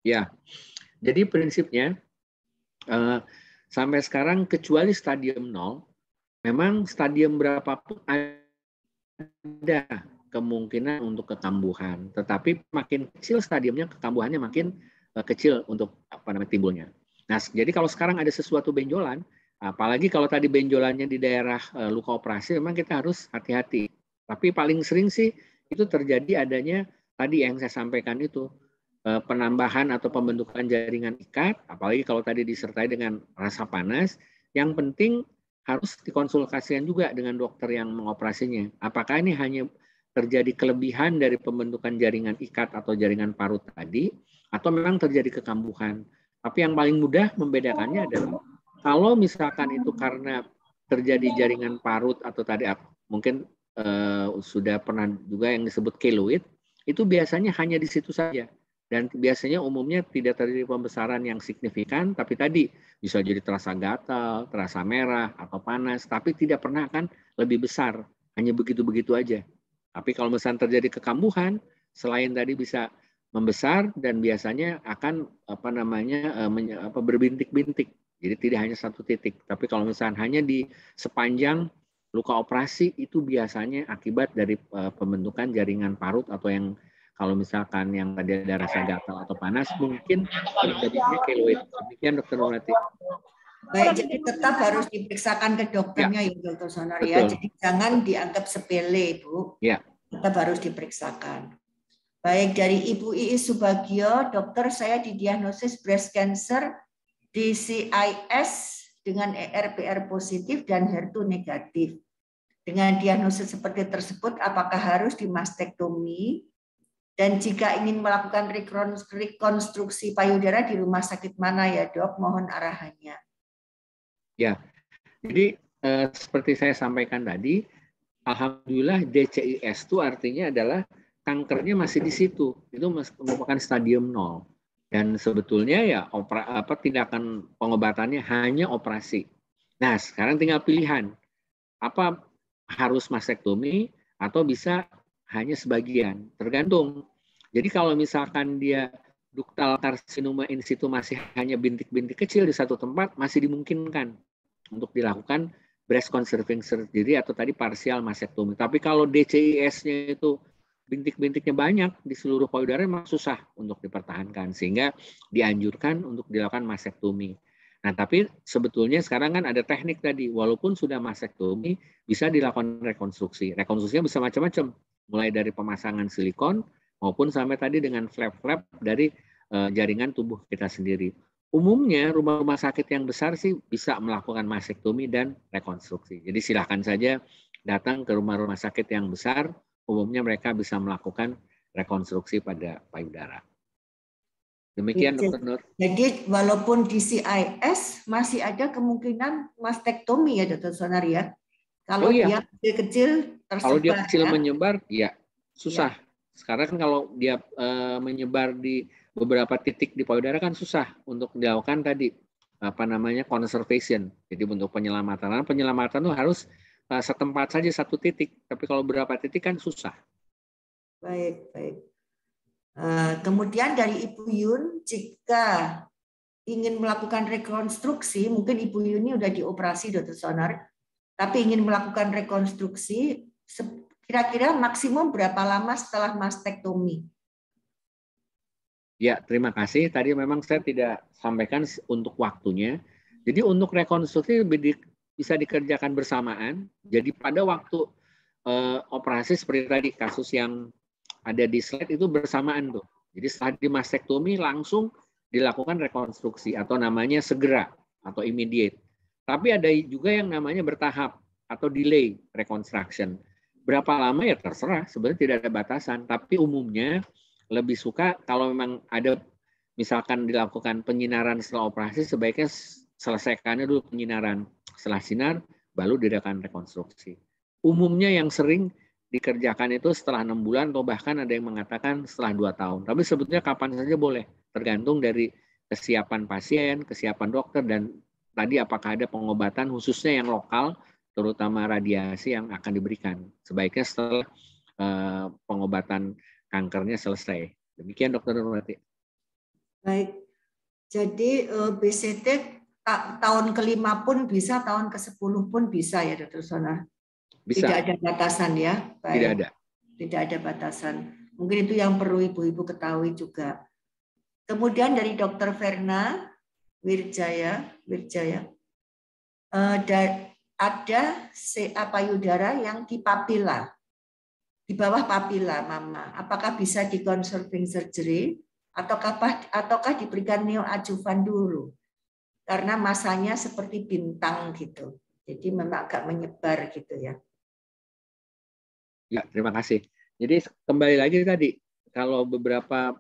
Ya, jadi prinsipnya sampai sekarang kecuali stadium 0, memang stadium berapapun ada kemungkinan untuk kekambuhan. Tetapi makin kecil stadiumnya, kekambuhannya makin kecil untuk timbulnya. Nah, jadi kalau sekarang ada sesuatu benjolan, apalagi kalau tadi benjolannya di daerah luka operasi, memang kita harus hati-hati. Tapi paling sering sih itu terjadi adanya tadi yang saya sampaikan itu, penambahan atau pembentukan jaringan ikat, apalagi kalau tadi disertai dengan rasa panas. Yang penting harus dikonsultasikan juga dengan dokter yang mengoperasinya. Apakah ini hanya terjadi kelebihan dari pembentukan jaringan ikat atau jaringan parut tadi, atau memang terjadi kekambuhan. Tapi yang paling mudah membedakannya adalah kalau misalkan itu karena terjadi jaringan parut atau tadi mungkin sudah pernah juga yang disebut keloid, itu biasanya hanya di situ saja. Dan biasanya umumnya tidak terjadi pembesaran yang signifikan, tapi tadi bisa jadi terasa gatal, terasa merah, atau panas, tapi tidak pernah akan lebih besar. Hanya begitu-begitu aja. Tapi kalau misalnya terjadi kekambuhan, selain tadi bisa membesar dan biasanya akan berbintik-bintik. Jadi tidak hanya satu titik. Tapi kalau misalnya hanya di sepanjang luka operasi, itu biasanya akibat dari pembentukan jaringan parut atau yang kalau misalkan yang tadi ada rasa gatal atau panas, mungkin terjadinya keloid. Demikian Dr. Nurwati. Baik, jadi tetap harus diperiksakan ke dokternya ya, Dokter Sonar ya. Betul. Jadi jangan dianggap sepele, Bu. Ya. Tetap harus diperiksakan. Baik, dari Ibu Iis Subagio, dokter, saya didiagnosis breast cancer DCIS dengan ERPR positif dan HER2 negatif. Dengan diagnosis seperti tersebut, apakah harus dimastektomi? Dan jika ingin melakukan rekonstruksi payudara di rumah sakit mana ya, Dok? Mohon arahannya. Ya, jadi seperti saya sampaikan tadi, alhamdulillah DCIS itu artinya adalah kankernya masih di situ, itu merupakan stadium 0. Dan sebetulnya ya tindakan pengobatannya hanya operasi. Nah, sekarang tinggal pilihan, apa harus mastektomi atau bisa hanya sebagian, tergantung. Jadi kalau misalkan dia ductal carcinoma in situ masih hanya bintik-bintik kecil di satu tempat, masih dimungkinkan untuk dilakukan breast conserving surgery atau tadi partial mastektomi. Tapi kalau DCIS-nya itu bintik-bintiknya banyak di seluruh payudara, memang susah untuk dipertahankan, sehingga dianjurkan untuk dilakukan mastektomi. Nah, tapi sebetulnya sekarang kan ada teknik tadi, walaupun sudah mastektomi, bisa dilakukan rekonstruksi. Rekonstruksinya bisa macam-macam, mulai dari pemasangan silikon maupun sampai tadi dengan flap-flap dari jaringan tubuh kita sendiri. Umumnya rumah-rumah sakit yang besar sih bisa melakukan mastektomi dan rekonstruksi. Jadi silakan saja datang ke rumah-rumah sakit yang besar, umumnya mereka bisa melakukan rekonstruksi pada payudara. Demikian, Dr. Nur. Jadi walaupun DCIS masih ada kemungkinan mastektomi ya, Dr. Sonar ya. Kalau dia kecil tersebar. Kalau dia kecil menyebar, ya susah. Ya. Sekarang kalau dia menyebar di beberapa titik di payudara kan susah untuk dilakukan tadi conservation. Jadi untuk penyelamatan. Penyelamatan itu harus setempat saja satu titik. Tapi kalau beberapa titik kan susah. Baik, baik. Kemudian dari Ibu Yun, jika ingin melakukan rekonstruksi, mungkin Ibu Yun ini sudah dioperasi, Dr. Sonar, tapi ingin melakukan rekonstruksi, kira-kira maksimum berapa lama setelah mastektomi? Ya, terima kasih. Tadi memang saya tidak sampaikan untuk waktunya. Jadi untuk rekonstruksi bisa dikerjakan bersamaan. Jadi pada waktu operasi seperti tadi kasus yang ada di slide itu bersamaan tuh. Jadi setelah dimastektomi langsung dilakukan rekonstruksi atau namanya segera atau immediate. Tapi ada juga yang namanya bertahap atau delay reconstruction. Berapa lama ya terserah, sebenarnya tidak ada batasan. Tapi umumnya lebih suka kalau memang ada misalkan dilakukan penyinaran setelah operasi, sebaiknya selesaikannya dulu penyinaran. Setelah sinar, baru dilakukan rekonstruksi. Umumnya yang sering dikerjakan itu setelah 6 bulan atau bahkan ada yang mengatakan setelah 2 tahun. Tapi sebetulnya kapan saja boleh, tergantung dari kesiapan pasien, kesiapan dokter, dan tadi apakah ada pengobatan khususnya yang lokal, terutama radiasi yang akan diberikan. Sebaiknya setelah pengobatan kankernya selesai. Demikian, Dr. Nurwati. Baik. Jadi BCT tahun ke-5 pun bisa, tahun ke-10 pun bisa ya, Dr. Sonar? Bisa. Tidak ada batasan ya? Baik. Tidak ada. Tidak ada batasan. Mungkin itu yang perlu ibu-ibu ketahui juga. Kemudian dari Dr. Verna Wirjaya, ada CA payudara yang di papila. Di bawah papila, Mama, apakah bisa di conserving surgery ataukah diberikan neoadjuvan dulu? Karena masanya seperti bintang gitu. Jadi memang agak menyebar gitu ya. Ya, terima kasih. Jadi kembali lagi tadi, kalau beberapa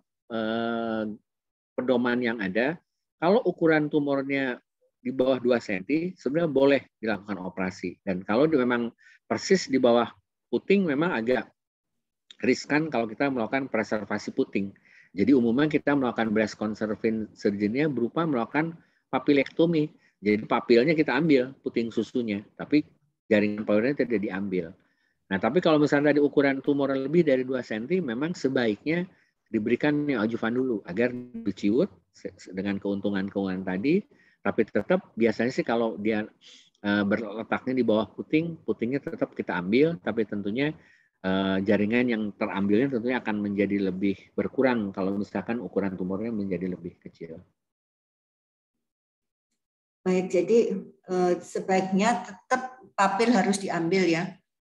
pedoman yang ada, kalau ukuran tumornya di bawah 2 cm, sebenarnya boleh dilakukan operasi. Dan kalau memang persis di bawah puting, memang agak riskan kalau kita melakukan preservasi puting. Jadi umumnya kita melakukan breast conserving surgery-nya berupa melakukan papilektomi. Jadi papilnya kita ambil, puting susunya, tapi jaringan payudara tidak diambil. Nah, tapi kalau misalnya dari ukuran tumor lebih dari 2 cm, memang sebaiknya diberikan neoadjuvan dulu agar diciut dengan keuntungan-keuntungan tadi. Tapi tetap biasanya sih kalau dia berletaknya di bawah puting, putingnya tetap kita ambil, tapi tentunya jaringan yang terambilnya tentunya akan menjadi lebih berkurang kalau misalkan ukuran tumornya menjadi lebih kecil. Baik, jadi sebaiknya tetap papil harus diambil ya.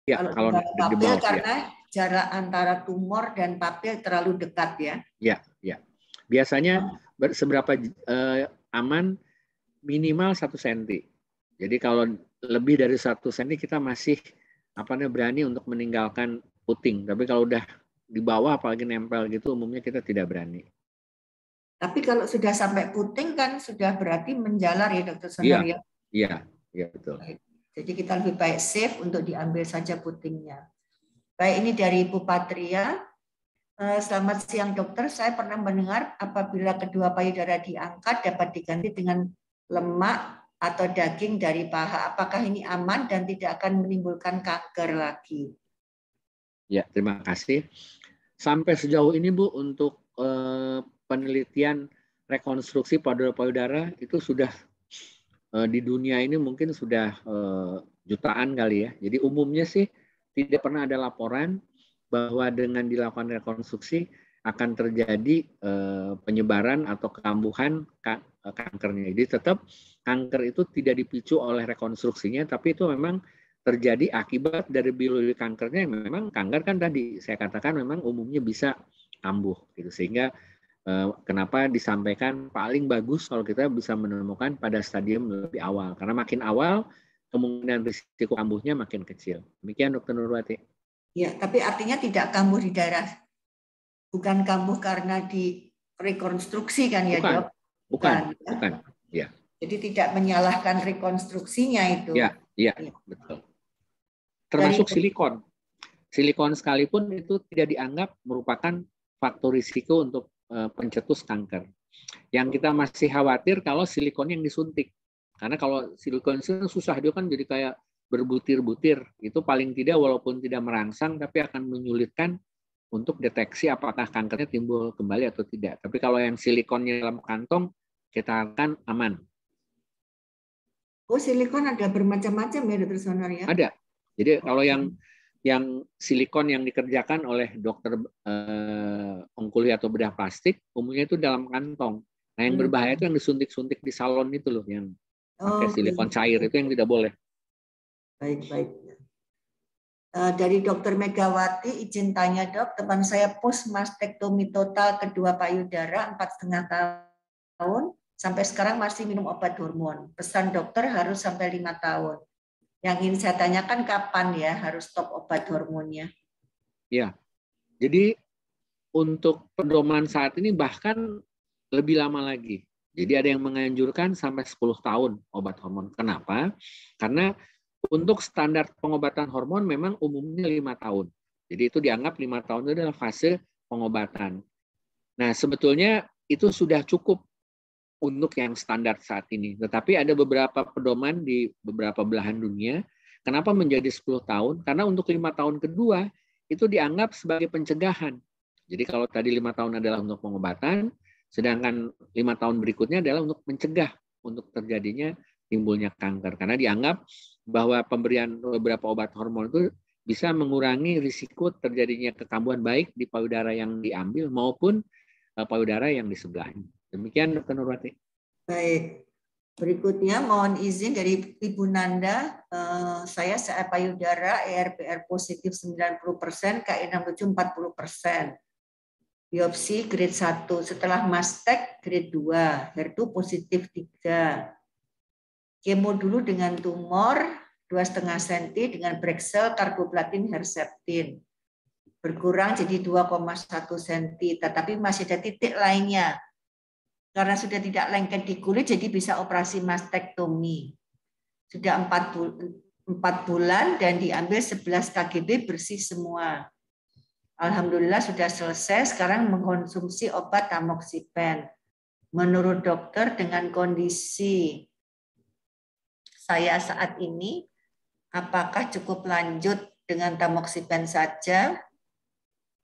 Ya, kalau Kalau di papil bawah, karena jarak antara tumor dan papil terlalu dekat ya. Ya. Biasanya seberapa aman minimal 1 cm. Jadi kalau lebih dari 1 cm kita masih berani untuk meninggalkan puting. Tapi kalau udah di bawah apalagi nempel gitu umumnya kita tidak berani. Tapi kalau sudah sampai puting kan sudah berarti menjalar ya Dokter Sonar ya. Iya betul. Jadi kita lebih baik safe untuk diambil saja putingnya. Baik, ini dari Ibu Patria. Selamat siang dokter, saya pernah mendengar apabila kedua payudara diangkat dapat diganti dengan lemak atau daging dari paha. Apakah ini aman dan tidak akan menimbulkan kanker lagi? Ya, terima kasih. Sampai sejauh ini Bu, untuk penelitian rekonstruksi payudara itu sudah di dunia ini mungkin sudah jutaan kali ya. Jadi umumnya sih tidak pernah ada laporan bahwa dengan dilakukan rekonstruksi akan terjadi penyebaran atau kambuhan kankernya. Jadi tetap kanker itu tidak dipicu oleh rekonstruksinya, tapi itu memang terjadi akibat dari biologi kankernya. Memang kanker kan tadi saya katakan memang umumnya bisa kambuh, gitu. Sehingga kenapa disampaikan paling bagus kalau kita bisa menemukan pada stadium lebih awal, karena makin awal kemungkinan risiko kambuhnya makin kecil. Demikian Dr. Nurwati. Ya, tapi artinya tidak kambuh di daerah, bukan kambuh karena direkonstruksi kan ya dok? Bukan. Ya. Jadi tidak menyalahkan rekonstruksinya itu. Ya, betul. Termasuk silikon. Silikon sekalipun itu tidak dianggap merupakan faktor risiko untuk pencetus kanker. Yang kita masih khawatir kalau silikon yang disuntik. Karena kalau silikon itu susah, dia kan jadi kayak berbutir-butir. Itu paling tidak walaupun tidak merangsang, tapi akan menyulitkan untuk deteksi apakah kankernya timbul kembali atau tidak. Tapi kalau yang silikonnya dalam kantong, kita akan aman. Oh, silikon ada bermacam-macam ya Dokter Sonar ya? Ada. Jadi kalau yang silikon yang dikerjakan oleh dokter ongkologi atau bedah plastik, umumnya itu dalam kantong. Nah, yang berbahaya itu yang disuntik-suntik di salon itu loh, yang pakai silikon cair, itu yang tidak boleh. Baik. Dari Dokter Megawati, izin tanya dok, teman saya post mastektomi total kedua payudara 4,5 tahun, sampai sekarang masih minum obat hormon. Pesan dokter harus sampai 5 tahun. Yang ingin saya tanyakan kapan ya harus stop obat hormonnya? Ya, jadi untuk pedoman saat ini bahkan lebih lama lagi. Jadi ada yang menganjurkan sampai 10 tahun obat hormon. Kenapa? Karena untuk standar pengobatan hormon memang umumnya 5 tahun. Jadi itu dianggap 5 tahun itu adalah fase pengobatan. Nah, sebetulnya itu sudah cukup untuk yang standar saat ini. Tetapi ada beberapa pedoman di beberapa belahan dunia. Kenapa menjadi 10 tahun? Karena untuk 5 tahun kedua itu dianggap sebagai pencegahan. Jadi kalau tadi 5 tahun adalah untuk pengobatan, sedangkan 5 tahun berikutnya adalah untuk mencegah untuk terjadinya timbulnya kanker. Karena dianggap bahwa pemberian beberapa obat hormon itu bisa mengurangi risiko terjadinya kekambuhan baik di payudara yang diambil maupun payudara yang di sebelahnya. Demikian Dr. Nurwati. Baik. Berikutnya mohon izin dari Ibu Nanda, saya payudara ERPR positif 90%, KI67 40%. Biopsi grade 1, setelah mastek grade 2, HER2 positif 3. Kemo dulu dengan tumor 2,5 cm dengan Brexel, Carboplatin, Herceptin. Berkurang jadi 2,1 cm, tetapi masih ada titik lainnya. Karena sudah tidak lengket di kulit, jadi bisa operasi mastektomi. Sudah 4 bulan dan diambil 11 kgb bersih semua. Alhamdulillah sudah selesai, sekarang mengkonsumsi obat tamoxifen. Menurut dokter dengan kondisi saya saat ini, apakah cukup lanjut dengan tamoxifen saja?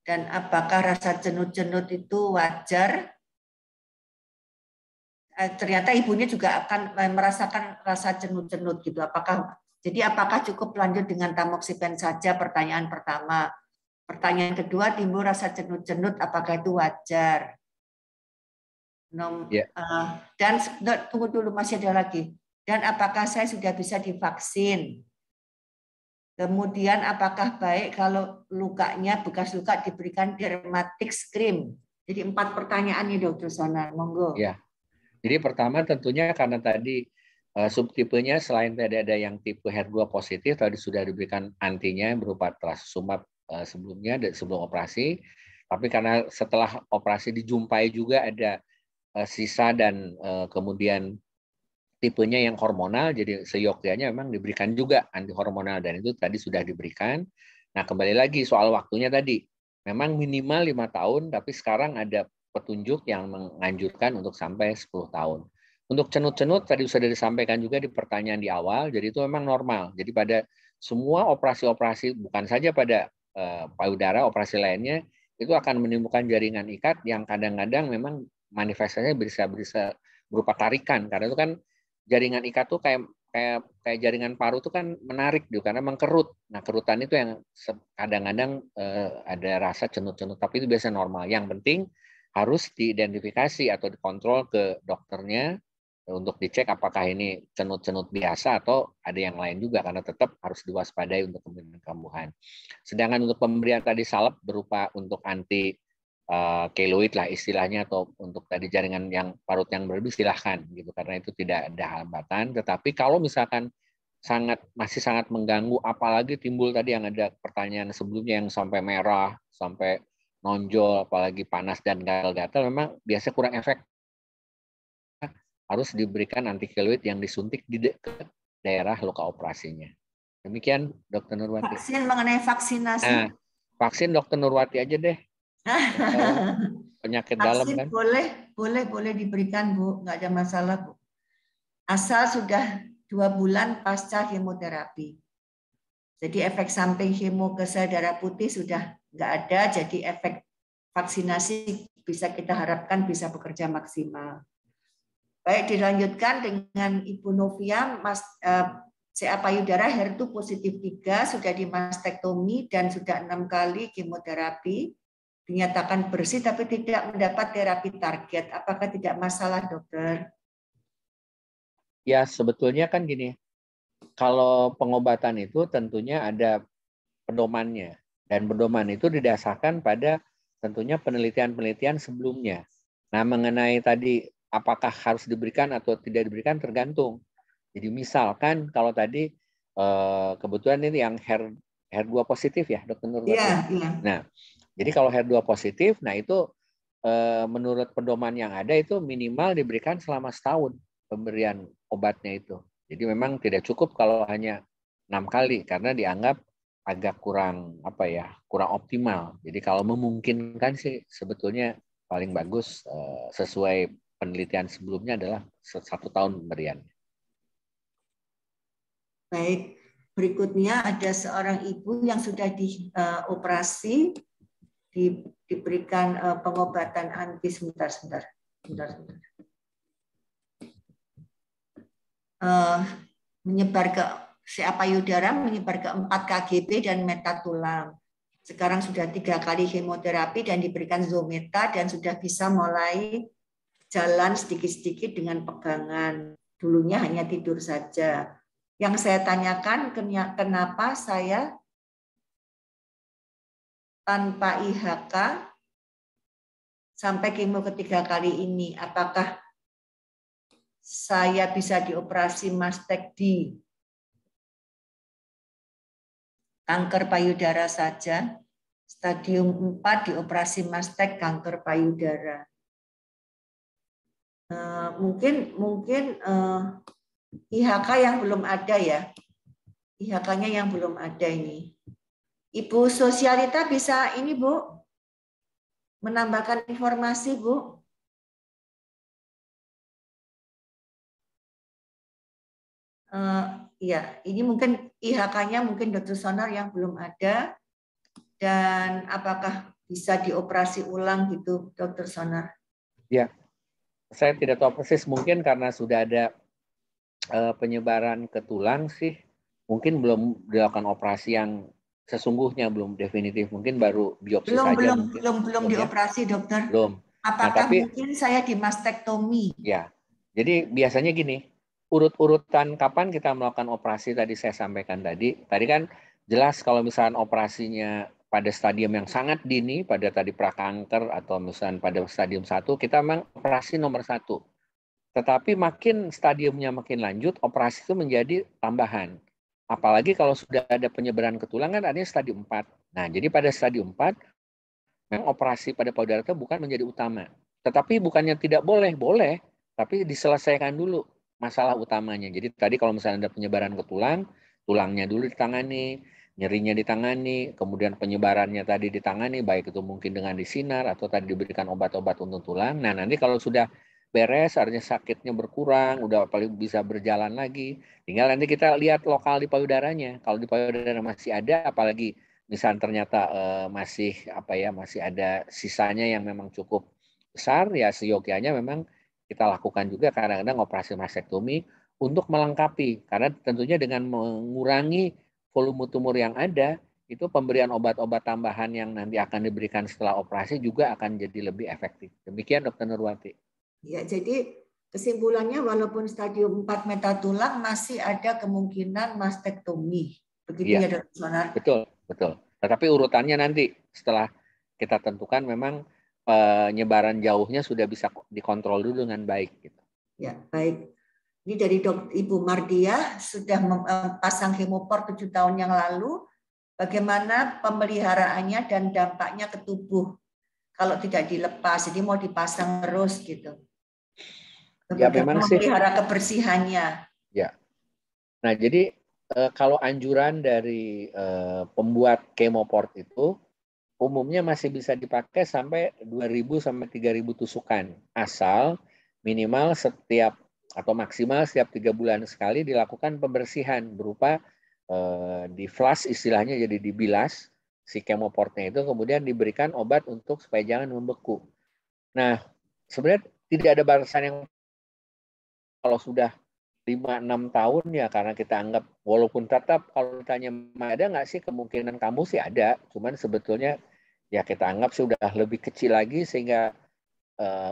Dan apakah rasa jenut-jenut itu wajar? Ternyata ibunya juga akan merasakan rasa jenut-jenut gitu. Apakah cukup lanjut dengan tamoxifen saja? Pertanyaan pertama. Pertanyaan kedua, timbul rasa jenut-jenut, apakah itu wajar? Dan tunggu dulu, masih ada lagi. Dan apakah saya sudah bisa divaksin? Kemudian apakah baik kalau lukanya, bekas luka diberikan dermatix cream? Jadi 4 pertanyaan nih Dokter Sonar, monggo. Ya, jadi pertama tentunya karena tadi subtipenya selain tadi ada yang tipe HER2 positif, tadi sudah diberikan antinya berupa trastuzumab sebelumnya sebelum operasi. Tapi karena setelah operasi dijumpai juga ada sisa dan kemudian tipenya yang hormonal, jadi seyogyanya memang diberikan juga anti hormonal dan itu tadi sudah diberikan. Nah kembali lagi soal waktunya tadi, memang minimal 5 tahun, tapi sekarang ada petunjuk yang menganjurkan untuk sampai 10 tahun. Untuk cenut-cenut tadi sudah disampaikan juga di pertanyaan di awal, jadi itu memang normal. Jadi pada semua operasi-operasi, bukan saja pada payudara, operasi lainnya, itu akan menimbulkan jaringan ikat yang kadang-kadang memang manifestasinya bisa berupa tarikan, karena itu kan jaringan ikat tuh kayak jaringan paru tuh kan menarik gitu karena mengkerut. Nah, kerutan itu yang kadang-kadang ada rasa cenut-cenut, tapi itu biasa normal. Yang penting harus diidentifikasi atau dikontrol ke dokternya untuk dicek apakah ini cenut-cenut biasa atau ada yang lain juga, karena tetap harus diwaspadai untuk kambuhan. Sedangkan untuk pemberian tadi salep berupa untuk anti keloid lah istilahnya, atau untuk tadi jaringan yang parut yang berlebih, silahkan gitu karena itu tidak ada hambatan. Tetapi kalau misalkan masih sangat mengganggu, apalagi timbul tadi yang ada pertanyaan sebelumnya yang sampai merah, sampai nonjol, apalagi panas dan gatal-gatal, memang biasa kurang efek, harus diberikan anti keloid yang disuntik di daerah luka operasinya. Demikian Dokter Nurwati. Vaksin, mengenai vaksinasi. Nah, vaksin Dokter Nurwati aja deh. Penyakit dalam kan? Boleh diberikan Bu, nggak ada masalah Bu. Asal sudah 2 bulan pasca kemoterapi. Jadi efek samping kemo ke sel darah putih sudah nggak ada, jadi efek vaksinasi bisa kita harapkan bisa bekerja maksimal. Baik, dilanjutkan dengan Ibu Novia, CA payudara HER2 positif 3, sudah dimastektomi dan sudah 6 kali kemoterapi. Dinyatakan bersih tapi tidak mendapat terapi target. Apakah tidak masalah, dokter? Ya, sebetulnya kan gini, kalau pengobatan itu tentunya ada pedomannya. Dan pedoman itu didasarkan pada tentunya penelitian-penelitian sebelumnya. Nah, mengenai tadi apakah harus diberikan atau tidak diberikan tergantung. Jadi misalkan kalau tadi kebetulan ini yang HER2 positif ya, Dokter Nurwati. Iya. Nah, jadi kalau HER2 positif, nah itu menurut pedoman yang ada itu minimal diberikan selama setahun pemberian obatnya itu. Jadi memang tidak cukup kalau hanya 6 kali karena dianggap agak kurang kurang optimal. Jadi kalau memungkinkan sih sebetulnya paling bagus sesuai penelitian sebelumnya adalah 1 tahun pemberian. Baik, berikutnya ada seorang ibu yang sudah dioperasi, diberikan pengobatan anti sebentar. Menyebar ke CA payudara, menyebar ke 4 kgb dan metatulam. Sekarang sudah 3 kali kemoterapi dan diberikan Zometa dan sudah bisa mulai jalan sedikit-sedikit dengan pegangan. Dulunya hanya tidur saja. Yang saya tanyakan, kenapa saya tanpa IHK sampai kemo ketiga kali ini? Apakah saya bisa dioperasi mastek di kanker payudara saja? Stadium 4 dioperasi mastek kanker payudara. Mungkin IHK yang belum ada ya. IHK-nya yang belum ada ini. Ibu Sosialita bisa ini Bu, menambahkan informasi Bu. Ya, ini mungkin IHK-nya mungkin Dokter Sonar yang belum ada, dan apakah bisa dioperasi ulang gitu Dokter Sonar? Ya, saya tidak tahu persis, mungkin karena sudah ada penyebaran ke tulang sih, mungkin belum dilakukan operasi yang sesungguhnya, belum definitif, mungkin baru biopsi saja. Belum dioperasi dokter. Belum. Apakah mungkin saya di mastektomi? Ya, jadi biasanya gini, urut-urutan kapan kita melakukan operasi tadi saya sampaikan tadi. Tadi kan jelas kalau misalnya operasinya pada stadium yang sangat dini, pada tadi prakanker atau misalnya pada stadium 1, kita memang operasi nomor 1. Tetapi makin stadiumnya makin lanjut, operasi itu menjadi tambahan. Apalagi kalau sudah ada penyebaran ke tulang kan artinya stadium 4. Nah, jadi pada stadium 4, memang operasi pada payudara itu bukan menjadi utama. Tetapi bukannya tidak boleh, boleh, tapi diselesaikan dulu masalah utamanya. Jadi tadi kalau misalnya ada penyebaran ke tulang, tulangnya dulu ditangani, nyerinya ditangani, kemudian penyebarannya tadi ditangani, baik itu mungkin dengan disinar atau tadi diberikan obat-obat untuk tulang. Nah, nanti kalau sudah beres, artinya sakitnya berkurang, udah paling bisa berjalan lagi. Tinggal nanti kita lihat lokal di payudaranya. Kalau di payudara masih ada, apalagi misalnya ternyata masih ada sisanya yang memang cukup besar, ya seyogyanya memang kita lakukan juga kadang-kadang operasi mastektomi untuk melengkapi. Karena tentunya dengan mengurangi volume tumor yang ada, itu pemberian obat-obat tambahan yang nanti akan diberikan setelah operasi juga akan jadi lebih efektif. Demikian Dr. Nurwati. Ya, jadi kesimpulannya walaupun stadium 4 metatulang masih ada kemungkinan mastektomi. Begitu ya, Dr. Sonar? Betul, betul. Tetapi urutannya nanti setelah kita tentukan memang penyebaran jauhnya sudah bisa dikontrol dulu dengan baik. Gitu. Ya, baik. Ini dari Ibu Mardia sudah pasang hemopor 7 tahun yang lalu. Bagaimana pemeliharaannya dan dampaknya ke tubuh kalau tidak dilepas? Jadi mau dipasang terus gitu. Ya, memang memelihara kebersihannya. Ya. Nah, jadi kalau anjuran dari pembuat Chemoport itu umumnya masih bisa dipakai sampai 2.000 sampai 3.000 tusukan, asal minimal setiap atau maksimal setiap 3 bulan sekali dilakukan pembersihan berupa di flush istilahnya, jadi dibilas si Chemoportnya itu, kemudian diberikan obat untuk supaya jangan membeku. Nah, sebenarnya tidak ada batasan yang kalau sudah 5-6 tahun ya, karena kita anggap walaupun tetap kalau ditanya ada nggak sih kemungkinan kambuh sih ada, cuman sebetulnya ya kita anggap sudah lebih kecil lagi sehingga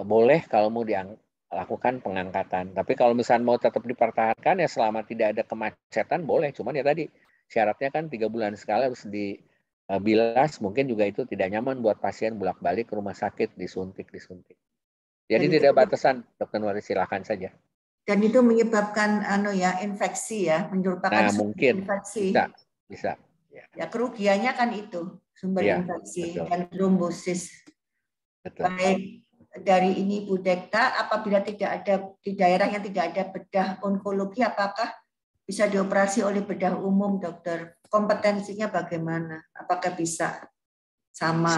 boleh kalau mau dilakukan pengangkatan. Tapi kalau misalnya mau tetap dipertahankan ya selama tidak ada kemacetan boleh, cuman ya tadi syaratnya kan 3 bulan sekali harus dibilas, mungkin juga itu tidak nyaman buat pasien bolak-balik ke rumah sakit disuntik. Jadi tidak batasan, Dr. Nuari, silakan saja. Dan itu menyebabkan infeksi ya, menyebabkan mungkin infeksi. Bisa. Ya, kerugiannya kan itu sumber infeksi betul. Dan trombosis. Betul. Baik, dari ini Bu Dekta, apabila tidak ada di daerah yang tidak ada bedah onkologi, apakah bisa dioperasi oleh bedah umum, dokter? Kompetensinya bagaimana? Apakah bisa sama?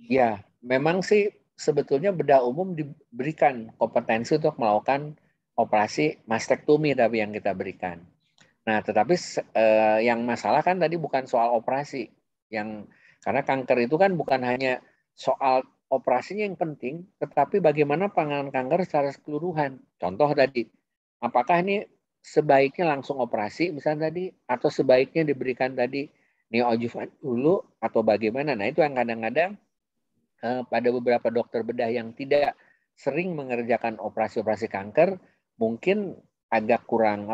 Ya, memang sih sebetulnya bedah umum diberikan kompetensi untuk melakukan operasi mastektomi tapi yang kita berikan. Nah, tetapi yang masalah kan tadi bukan soal operasi. Karena kanker itu kan bukan hanya soal operasinya yang penting, tetapi bagaimana penanganan kanker secara keseluruhan. Contoh tadi, apakah ini sebaiknya langsung operasi misalnya tadi, atau sebaiknya diberikan tadi neoadjuvan dulu, atau bagaimana. Nah, itu yang kadang-kadang pada beberapa dokter bedah yang tidak sering mengerjakan operasi-operasi kanker, mungkin agak kurang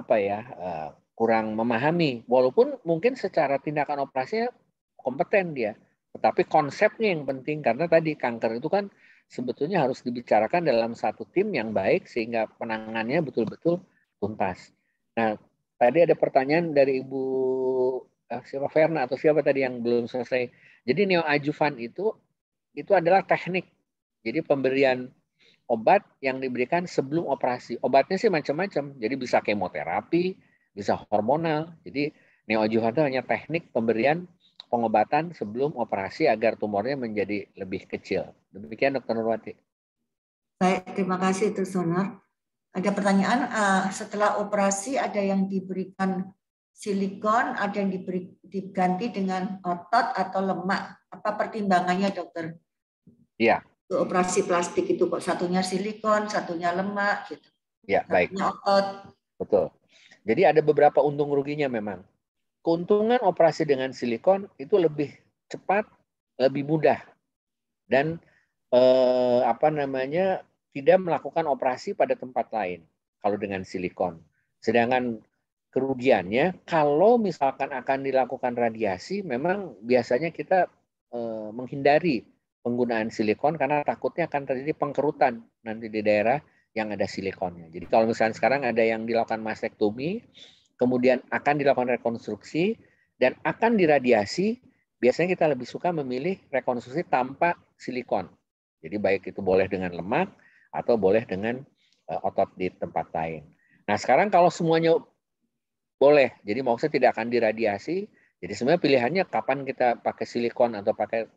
kurang memahami, walaupun mungkin secara tindakan operasinya kompeten dia, tetapi konsepnya yang penting, karena tadi kanker itu kan sebetulnya harus dibicarakan dalam satu tim yang baik sehingga penanganannya betul-betul tuntas. Nah, tadi ada pertanyaan dari Ibu siapa Verna atau siapa tadi yang belum selesai. Jadi neoadjuvan itu adalah teknik. Jadi pemberian obat yang diberikan sebelum operasi. Obatnya sih macam-macam. Jadi bisa kemoterapi, bisa hormonal. Jadi neoadjuvan itu hanya teknik pemberian pengobatan sebelum operasi agar tumornya menjadi lebih kecil. Demikian Dr. Nurwati. Baik, terima kasih Dr. Sonar. Ada pertanyaan, setelah operasi ada yang diberikan silikon, ada yang diganti dengan otot atau lemak. Apa pertimbangannya, dokter? Iya. Operasi plastik itu kok satunya silikon, satunya lemak, gitu. Ya, baik. Otot. Betul. Jadi ada beberapa untung ruginya memang. Keuntungan operasi dengan silikon itu lebih cepat, lebih mudah, dan tidak melakukan operasi pada tempat lain kalau dengan silikon. Sedangkan kerugiannya kalau misalkan akan dilakukan radiasi, memang biasanya kita menghindari penggunaan silikon karena takutnya akan terjadi pengkerutan nanti di daerah yang ada silikonnya. Jadi kalau misalnya sekarang ada yang dilakukan mastektomi, kemudian akan dilakukan rekonstruksi dan akan diradiasi, biasanya kita lebih suka memilih rekonstruksi tanpa silikon. Jadi baik itu boleh dengan lemak atau boleh dengan otot di tempat lain. Nah sekarang kalau semuanya boleh, jadi maksudnya tidak akan diradiasi. Jadi sebenarnya pilihannya kapan kita pakai silikon atau pakai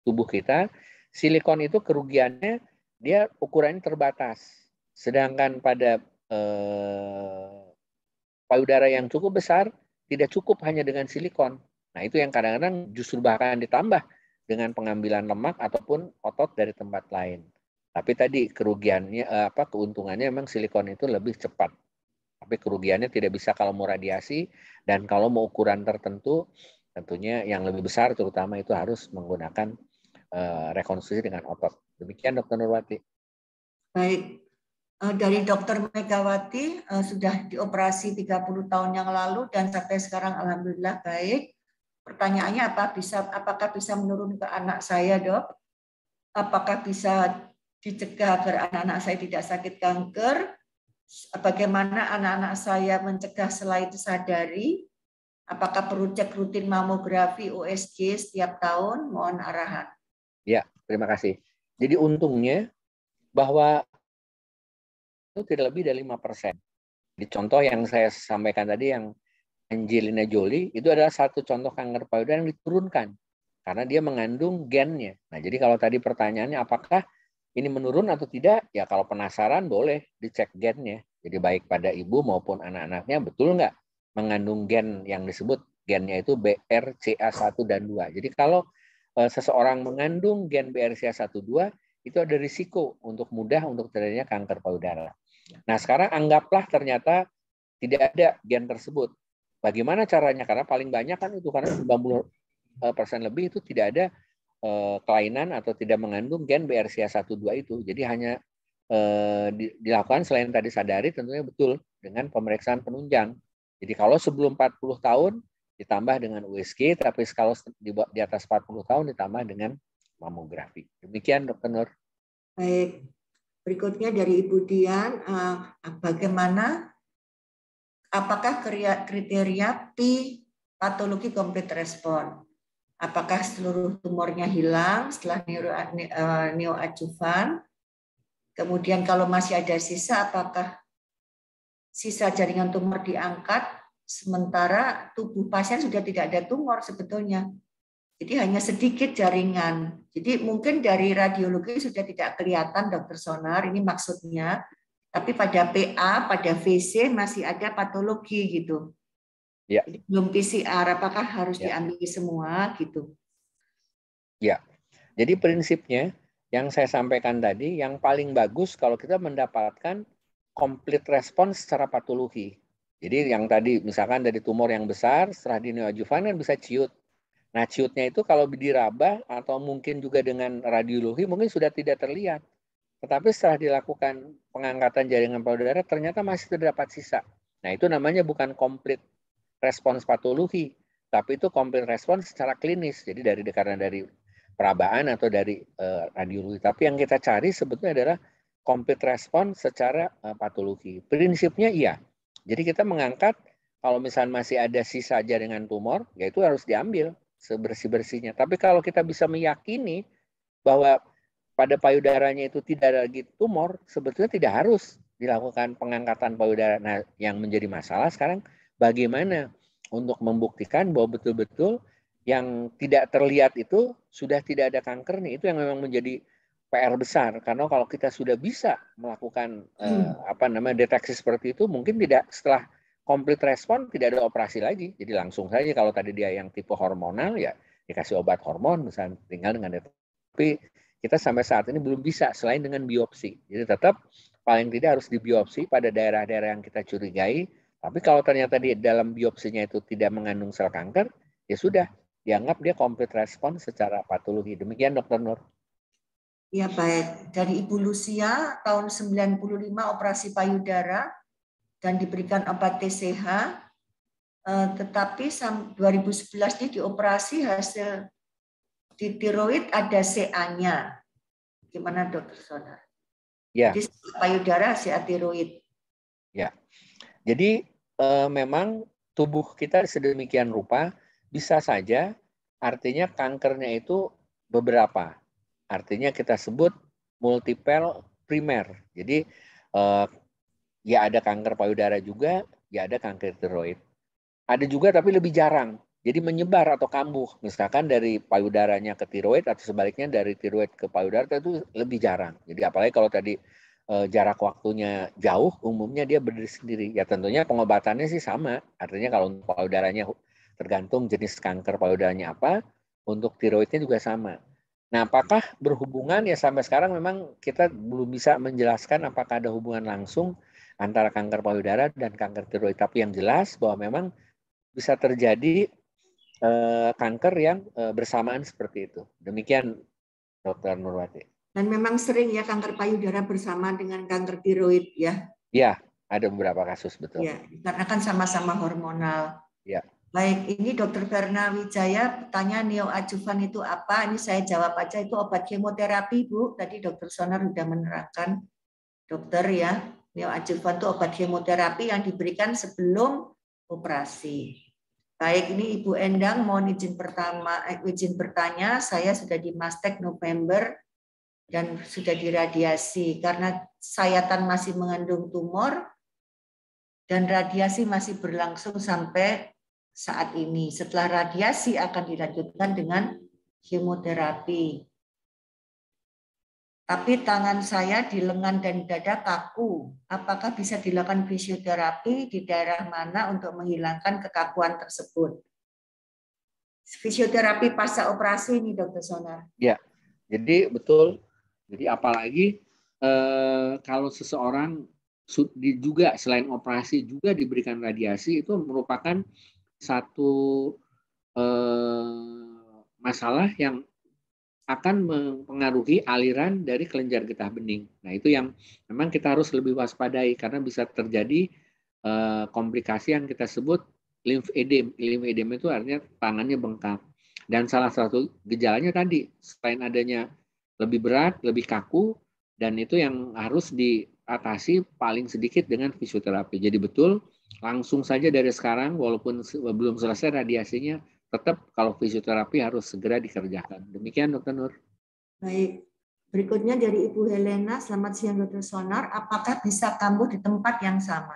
tubuh kita. Silikon itu kerugiannya dia ukurannya terbatas. Sedangkan pada payudara yang cukup besar tidak cukup hanya dengan silikon. Nah itu yang kadang-kadang justru bahkan ditambah dengan pengambilan lemak ataupun otot dari tempat lain. Tapi tadi kerugiannya keuntungannya memang silikon itu lebih cepat. Tapi kerugiannya tidak bisa kalau mau radiasi dan kalau mau ukuran tertentu tentunya yang lebih besar terutama itu harus menggunakan rekonstruksi dengan otot. Demikian Dr. Nurwati. Baik, dari Dr. Megawati sudah dioperasi 30 tahun yang lalu dan sampai sekarang alhamdulillah baik. Pertanyaannya apakah bisa menurun ke anak saya, Dok? Apakah bisa dicegah agar anak-anak saya tidak sakit kanker? Bagaimana anak-anak saya mencegah selain disadari? Apakah perlu cek rutin mamografi USG setiap tahun? Mohon arahan. Ya, terima kasih. Jadi untungnya bahwa itu tidak lebih dari 5%. Di contoh yang saya sampaikan tadi yang Angelina Jolie itu adalah satu contoh kanker payudara yang diturunkan karena dia mengandung gennya. Nah, jadi kalau tadi pertanyaannya apakah ini menurun atau tidak? Ya kalau penasaran boleh dicek gennya. Jadi baik pada ibu maupun anak-anaknya betul nggak mengandung gen yang disebut gennya itu BRCA1 dan 2. Jadi kalau seseorang mengandung gen BRCA1 2 itu ada risiko untuk mudah untuk terjadinya kanker payudara. Nah sekarang anggaplah ternyata tidak ada gen tersebut. Bagaimana caranya? Karena paling banyak kan itu karena 90% lebih itu tidak ada kelainan atau tidak mengandung gen BRCA1 2 itu. Jadi hanya dilakukan selain tadi sadari tentunya betul dengan pemeriksaan penunjang. Jadi kalau sebelum 40 tahun ditambah dengan USG, tapi kalau di atas 40 tahun ditambah dengan mamografi. Demikian Dr. Nur. Baik. Berikutnya dari Ibu Dian, apakah kriteria P patologi complete respon? Apakah seluruh tumornya hilang setelah neoadjuvan? Kemudian kalau masih ada sisa, apakah sisa jaringan tumor diangkat sementara tubuh pasien sudah tidak ada tumor sebetulnya? Jadi hanya sedikit jaringan. Jadi mungkin dari radiologi sudah tidak kelihatan Dr. Sonar, ini maksudnya. Tapi pada PA, pada VC masih ada patologi gitu. Ya. Jadi belum PCR, apakah harus diambil semua gitu? Ya, jadi prinsipnya yang saya sampaikan tadi, yang paling bagus kalau kita mendapatkan complete response secara patologi. Jadi yang tadi misalkan dari tumor yang besar, setelah di neoadjuvan kan bisa ciut. Nah ciutnya itu kalau diraba atau mungkin juga dengan radiologi mungkin sudah tidak terlihat. Tetapi setelah dilakukan pengangkatan jaringan payudara ternyata masih terdapat sisa. Nah itu namanya bukan complete respons patologi, tapi itu complete respons secara klinis. Jadi karena dari perabaan atau dari radiologi. Tapi yang kita cari sebetulnya adalah complete respons secara patologi. Prinsipnya iya. Jadi kita mengangkat kalau misalnya masih ada sisa jaringan tumor, ya itu harus diambil sebersih-bersihnya. Tapi kalau kita bisa meyakini bahwa pada payudaranya itu tidak ada lagi tumor, sebetulnya tidak harus dilakukan pengangkatan payudara. Nah, yang menjadi masalah sekarang bagaimana untuk membuktikan bahwa betul-betul yang tidak terlihat itu sudah tidak ada kanker nih. Itu yang memang menjadi PR besar. Karena kalau kita sudah bisa melakukan deteksi seperti itu, mungkin tidak setelah complete respon tidak ada operasi lagi. Jadi langsung saja kalau tadi dia yang tipe hormonal ya dikasih obat hormon misalnya tinggal dengan deteksi. Tapi kita sampai saat ini belum bisa selain dengan biopsi. Jadi tetap paling tidak harus dibiopsi pada daerah-daerah yang kita curigai. Tapi kalau ternyata di dalam biopsinya itu tidak mengandung sel kanker, ya sudah dianggap dia complete respon secara patologi. Demikian Dr. Nur. Ya baik. Dari Ibu Lucia tahun 95 operasi payudara. dan diberikan obat TCH, tetapi 2011 ini dioperasi, hasil di tiroid ada CA-nya. Gimana Dokter Sonar? Ya. Jadi payudara CA tiroid. Ya. Jadi memang tubuh kita sedemikian rupa, bisa saja artinya kankernya itu beberapa. Artinya kita sebut multiple primer. Jadi ya ada kanker payudara juga, ya ada kanker tiroid. Ada juga tapi lebih jarang. Jadi menyebar atau kambuh. Misalkan dari payudaranya ke tiroid atau sebaliknya dari tiroid ke payudara itu lebih jarang. Jadi apalagi kalau tadi jarak waktunya jauh, umumnya dia berdiri sendiri. Ya tentunya pengobatannya sih sama. Artinya kalau untuk payudaranya tergantung jenis kanker payudaranya apa, untuk tiroidnya juga sama. Nah, apakah berhubungan? Ya sampai sekarang memang kita belum bisa menjelaskan apakah ada hubungan langsung antara kanker payudara dan kanker tiroid. Tapi yang jelas bahwa memang bisa terjadi kanker yang bersamaan seperti itu. Demikian Dr. Nurwati. Dan memang sering ya kanker payudara bersama dengan kanker tiroid ya? Ya, ada beberapa kasus betul. Ya, karena kan sama-sama hormonal. Ya. Baik, ini Dr. Verna Wijaya bertanya neoadjuvan itu apa? Ini saya jawab aja, itu obat kemoterapi Bu. Tadi Dr. Sonar sudah menerangkan, dokter ya. Neoadjuvan itu obat kemoterapi yang diberikan sebelum operasi. Baik, ini Ibu Endang mohon izin bertanya. Saya sudah di Mastek November dan sudah diradiasi karena sayatan masih mengandung tumor dan radiasi masih berlangsung sampai saat ini. Setelah radiasi akan dilanjutkan dengan kemoterapi. Tapi tangan saya di lengan dan dada kaku. Apakah bisa dilakukan fisioterapi di daerah mana untuk menghilangkan kekakuan tersebut? Fisioterapi pasca operasi ini, Dokter Sonar. Ya, jadi betul. Jadi apalagi kalau seseorang juga selain operasi juga diberikan radiasi, itu merupakan satu masalah yang akan mempengaruhi aliran dari kelenjar getah bening. Nah, itu yang memang kita harus lebih waspadai karena bisa terjadi komplikasi yang kita sebut lymphedema. Lymphedema itu artinya tangannya bengkak. Dan salah satu gejalanya tadi, selain adanya lebih berat, lebih kaku, dan itu yang harus diatasi paling sedikit dengan fisioterapi. Jadi betul, langsung saja dari sekarang, walaupun belum selesai radiasinya, tetap kalau fisioterapi harus segera dikerjakan. Demikian Dr. Nur. Baik. Berikutnya dari Ibu Helena, selamat siang Dr. Sonar. Apakah bisa kambuh di tempat yang sama?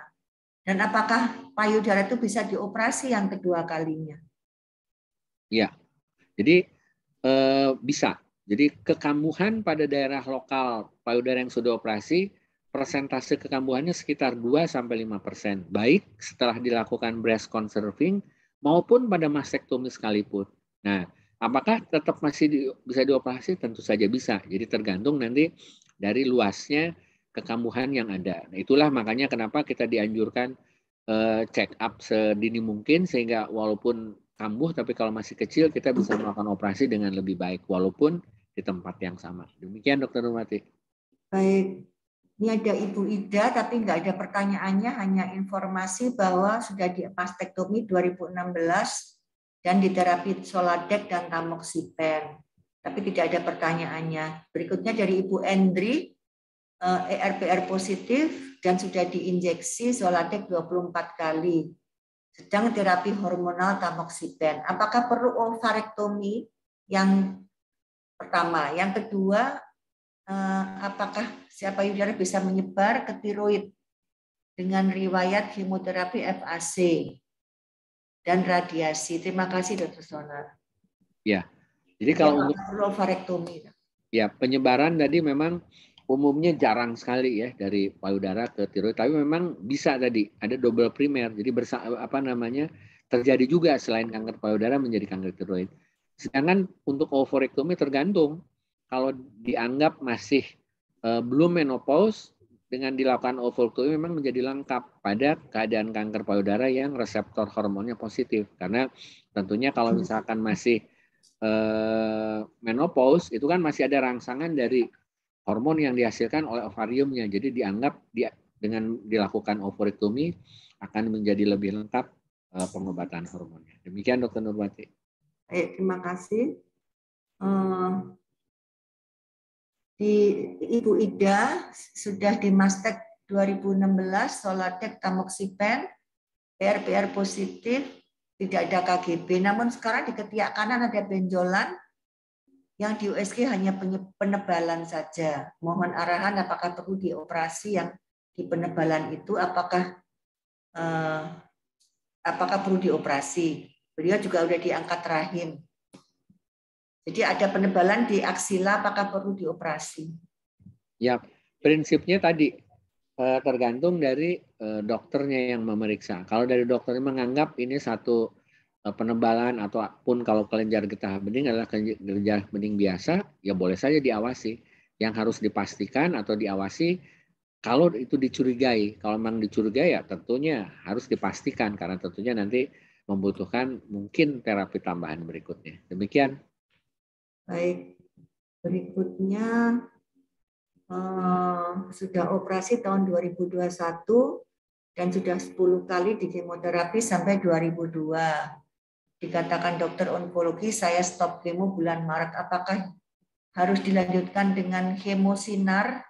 Dan apakah payudara itu bisa dioperasi yang kedua kalinya? Ya, jadi bisa. Jadi kekambuhan pada daerah lokal payudara yang sudah operasi, persentase kekambuhannya sekitar 2-5%. Baik setelah dilakukan breast conserving maupun pada mastektomi sekalipun. Nah, apakah tetap masih bisa dioperasi? Tentu saja bisa. Jadi tergantung nanti dari luasnya kekambuhan yang ada. Nah, itulah makanya kenapa kita dianjurkan check up sedini mungkin sehingga walaupun kambuh tapi kalau masih kecil kita bisa melakukan operasi dengan lebih baik walaupun di tempat yang sama. Demikian Dr. Nurwati. Baik. Ini ada Ibu Ida, tapi nggak ada pertanyaannya, hanya informasi bahwa sudah di mastektomi 2016 dan di terapi Soladek dan tamoxifen. Tapi tidak ada pertanyaannya. Berikutnya dari Ibu Endri, ERPR positif dan sudah diinjeksi Soladek 24 kali. Sedang terapi hormonal tamoxifen. Apakah perlu ovarektomi? Yang pertama. Yang kedua, apakah payudara bisa menyebar ke tiroid dengan riwayat kemoterapi FAC dan radiasi? Terima kasih Dr. Sonar. Ya, jadi kalau untuk ovarektomi. Ya, penyebaran tadi memang umumnya jarang sekali ya dari payudara ke tiroid, tapi memang bisa tadi ada double primer. Jadi terjadi juga selain kanker payudara menjadi kanker tiroid. Sedangkan untuk ovarektomi tergantung. Kalau dianggap masih belum menopause, dengan dilakukan ovarektomi memang menjadi lengkap pada keadaan kanker payudara yang reseptor hormonnya positif. Karena tentunya kalau misalkan masih menopause, itu kan masih ada rangsangan dari hormon yang dihasilkan oleh ovariumnya. Jadi dianggap dengan dilakukan ovarektomi akan menjadi lebih lengkap pengobatan hormonnya. Demikian Dr. Nurwati. Baik, terima kasih. Di Ibu Ida sudah di Mastek 2016, Soladex, Tamoxifen, PR positif, tidak ada KGB. Namun sekarang di ketiak kanan ada benjolan, yang di USG hanya penebalan saja. Mohon arahan apakah perlu dioperasi yang di penebalan itu, apakah perlu dioperasi. Beliau juga sudah diangkat rahim. Jadi ada penebalan di aksila, apakah perlu dioperasi? Ya, prinsipnya tadi tergantung dari dokternya yang memeriksa. Kalau dari dokternya menganggap ini satu penebalan ataupun kalau kelenjar getah bening adalah kelenjar bening biasa, ya boleh saja diawasi. Yang harus dipastikan atau diawasi kalau itu dicurigai. Kalau memang dicurigai ya tentunya harus dipastikan karena tentunya nanti membutuhkan mungkin terapi tambahan berikutnya. Demikian. Baik, berikutnya sudah operasi tahun 2021 dan sudah 10 kali di kemoterapi sampai 2002. Dikatakan dokter onkologi saya stop kemo bulan Maret. Apakah harus dilanjutkan dengan kemosinar?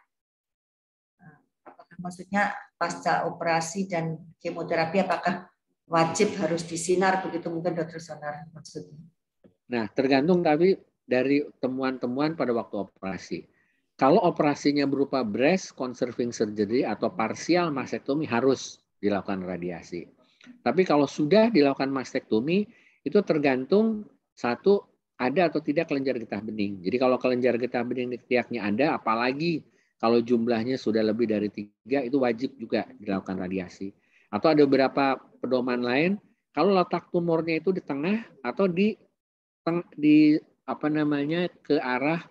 Apakah maksudnya pasca operasi dan kemoterapi apakah wajib harus disinar begitu mungkin dokter Sonar maksudnya? Nah, tergantung tapi dari temuan-temuan pada waktu operasi. Kalau operasinya berupa breast conserving surgery atau parsial mastektomi harus dilakukan radiasi. Tapi kalau sudah dilakukan mastektomi itu tergantung satu ada atau tidak kelenjar getah bening. Jadi kalau kelenjar getah bening di ketiaknya ada, apalagi kalau jumlahnya sudah lebih dari 3 itu wajib juga dilakukan radiasi. Atau ada beberapa pedoman lain kalau letak tumornya itu di tengah atau di ke arah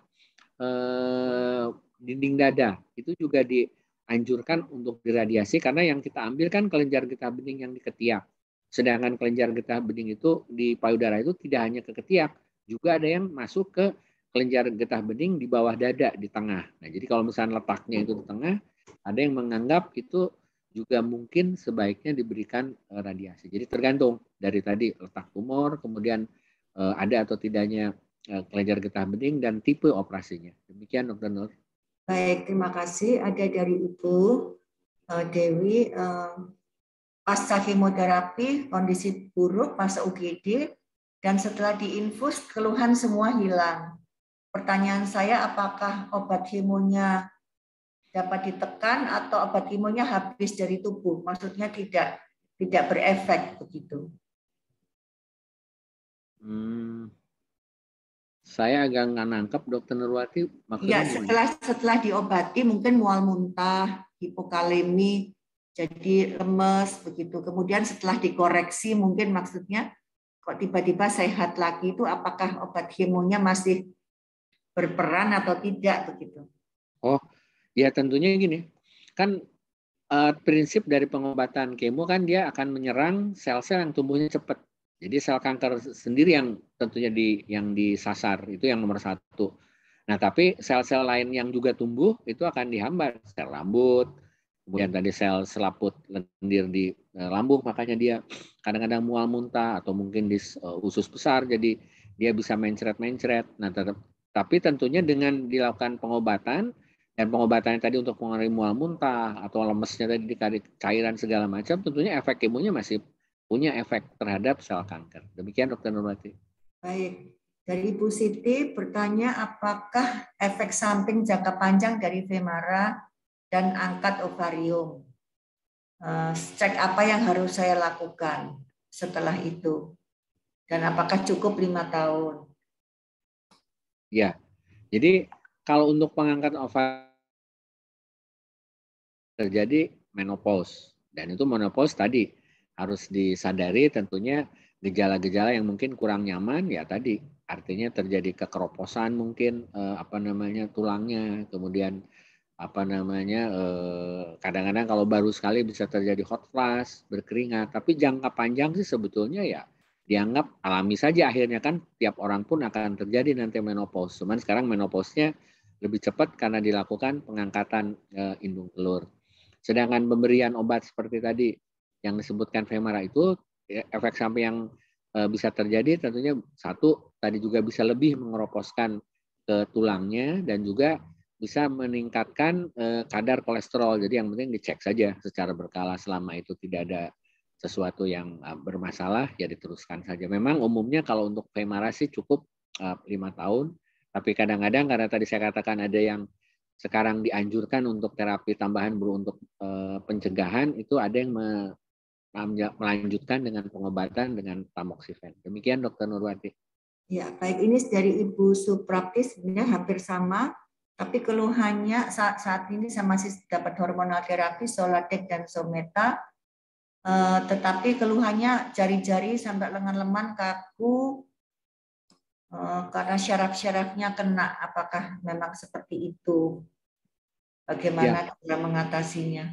dinding dada itu juga dianjurkan untuk diradiasi karena yang kita ambil kan kelenjar getah bening yang di ketiak. Sedangkan kelenjar getah bening itu di payudara itu tidak hanya ke ketiak, juga ada yang masuk ke kelenjar getah bening di bawah dada di tengah. Nah, jadi kalau misalnya letaknya itu di tengah, ada yang menganggap itu juga mungkin sebaiknya diberikan radiasi. Jadi tergantung dari tadi letak tumor, kemudian ada atau tidaknya kelenjar getah bening dan tipe operasinya. Demikian Dr. Nur. Baik, terima kasih. Ada dari Ibu Dewi, pasca kemoterapi kondisi buruk, pasca UGD, dan setelah diinfus keluhan semua hilang. Pertanyaan saya, apakah obat kemonya dapat ditekan atau obat kemonya habis dari tubuh? Maksudnya tidak berefek begitu. Saya agak nggak nangkep Dokter Nurwati maksudnya. Ya, setelah diobati mungkin mual muntah, hipokalemi, jadi lemes begitu. Kemudian setelah dikoreksi mungkin maksudnya kok tiba-tiba sehat lagi itu apakah obat kemonya masih berperan atau tidak begitu? Oh, ya tentunya gini. Kan prinsip dari pengobatan kemo kan dia akan menyerang sel-sel yang tumbuhnya cepat. Jadi sel kanker sendiri yang tentunya yang disasar itu yang nomor 1. Nah tapi sel-sel lain yang juga tumbuh itu akan dihambat, sel rambut, kemudian tadi sel selaput lendir di lambung, makanya dia kadang-kadang mual muntah atau mungkin di usus besar, jadi dia bisa mencret-mencret. Nah tapi tentunya dengan dilakukan pengobatan dan pengobatannya tadi untuk mengurangi mual muntah atau lemesnya tadi dikali cairan segala macam, tentunya efek kemonya masih punya efek terhadap sel kanker. Demikian Dr. Nurwati. Baik. Dari Ibu Siti bertanya apakah efek samping jangka panjang dari Femara dan angkat ovarium. Cek apa yang harus saya lakukan setelah itu? Dan apakah cukup 5 tahun? Ya, jadi kalau untuk pengangkat ovarium terjadi menopause. Dan itu menopause tadi harus disadari tentunya gejala-gejala yang mungkin kurang nyaman ya tadi artinya terjadi kekeroposan mungkin tulangnya, kemudian kadang-kadang kalau baru sekali bisa terjadi hot flash, berkeringat, tapi jangka panjang sih sebetulnya ya dianggap alami saja akhirnya kan tiap orang pun akan terjadi nanti menopause. Cuman sekarang menopause-nya lebih cepat karena dilakukan pengangkatan indung telur. Sedangkan pemberian obat seperti tadi yang disebutkan Femara itu, efek samping yang bisa terjadi tentunya satu, tadi juga bisa lebih mengeroposkan ke tulangnya dan juga bisa meningkatkan kadar kolesterol. Jadi yang penting dicek saja secara berkala, selama itu tidak ada sesuatu yang bermasalah ya diteruskan saja. Memang umumnya kalau untuk Femara sih cukup 5 tahun, tapi kadang-kadang karena tadi saya katakan ada yang sekarang dianjurkan untuk terapi tambahan untuk pencegahan, itu ada yang melanjutkan dengan pengobatan dengan tamoxifen. Demikian Dr. Nurwati. Ya, baik, ini dari Ibu Suprapti sebenarnya hampir sama, tapi keluhannya saat ini saya masih dapat hormonal terapi, Soladex dan Someta, tetapi keluhannya jari-jari sampai lengan leman kaku, karena syaraf-syarafnya kena. Apakah memang seperti itu? Bagaimana cara mengatasinya?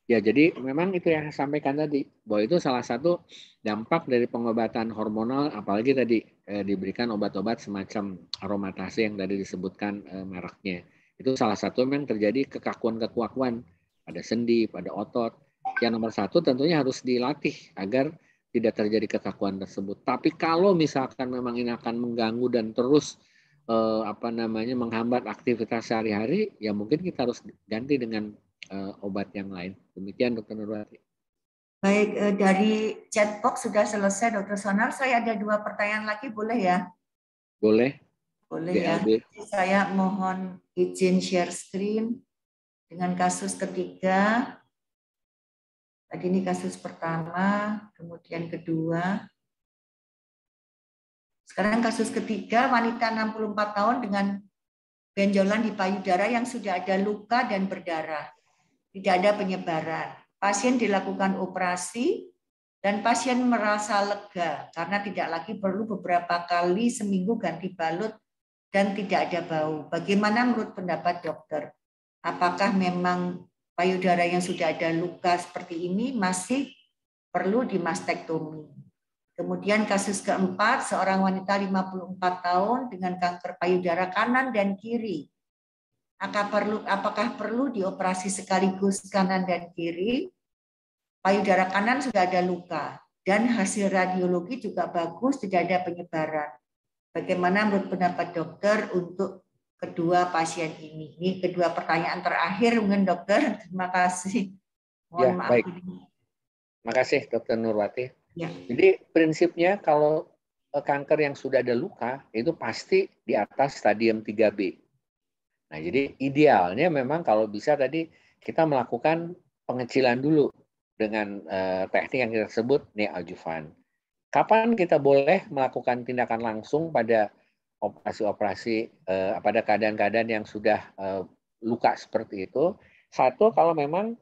Ya, jadi memang itu yang saya sampaikan tadi, bahwa itu salah satu dampak dari pengobatan hormonal, apalagi tadi diberikan obat-obat semacam aromatase yang tadi disebutkan mereknya. Itu salah satu memang terjadi kekakuan-kekuatan pada sendi, pada otot. Yang nomor satu tentunya harus dilatih agar tidak terjadi kekakuan tersebut. Tapi kalau misalkan memang ini akan mengganggu dan terus menghambat aktivitas sehari-hari, ya mungkin kita harus ganti dengan obat yang lain. Demikian Dr. Nurwati. Baik, dari chatbox sudah selesai Dr. Sonar. Saya ada 2 pertanyaan lagi, boleh ya? Boleh. Boleh ya. Saya mohon izin share screen dengan kasus ketiga. Tadi ini kasus pertama, kemudian kedua. Sekarang kasus ketiga, wanita 64 tahun dengan benjolan di payudara yang sudah ada luka dan berdarah. Tidak ada penyebaran. Pasien dilakukan operasi dan pasien merasa lega karena tidak lagi perlu beberapa kali seminggu ganti balut dan tidak ada bau. Bagaimana menurut pendapat dokter? Apakah memang payudara yang sudah ada luka seperti ini masih perlu dimastektomi? Kemudian kasus keempat, seorang wanita 54 tahun dengan kanker payudara kanan dan kiri. Apakah perlu dioperasi sekaligus kanan dan kiri? Payudara kanan sudah ada luka dan hasil radiologi juga bagus, tidak ada penyebaran. Bagaimana menurut pendapat dokter untuk kedua pasien ini? Ini kedua pertanyaan terakhir mungkin dokter. Terima kasih. Mohon maaf. Baik. Terima kasih Dr. Nurwati. Ya. Jadi prinsipnya kalau kanker yang sudah ada luka itu pasti di atas stadium 3B. Nah, jadi idealnya memang kalau bisa tadi kita melakukan pengecilan dulu dengan teknik yang kita sebut neoadjuvan. Kapan kita boleh melakukan tindakan langsung pada operasi-operasi pada keadaan-keadaan yang sudah luka seperti itu? Satu, kalau memang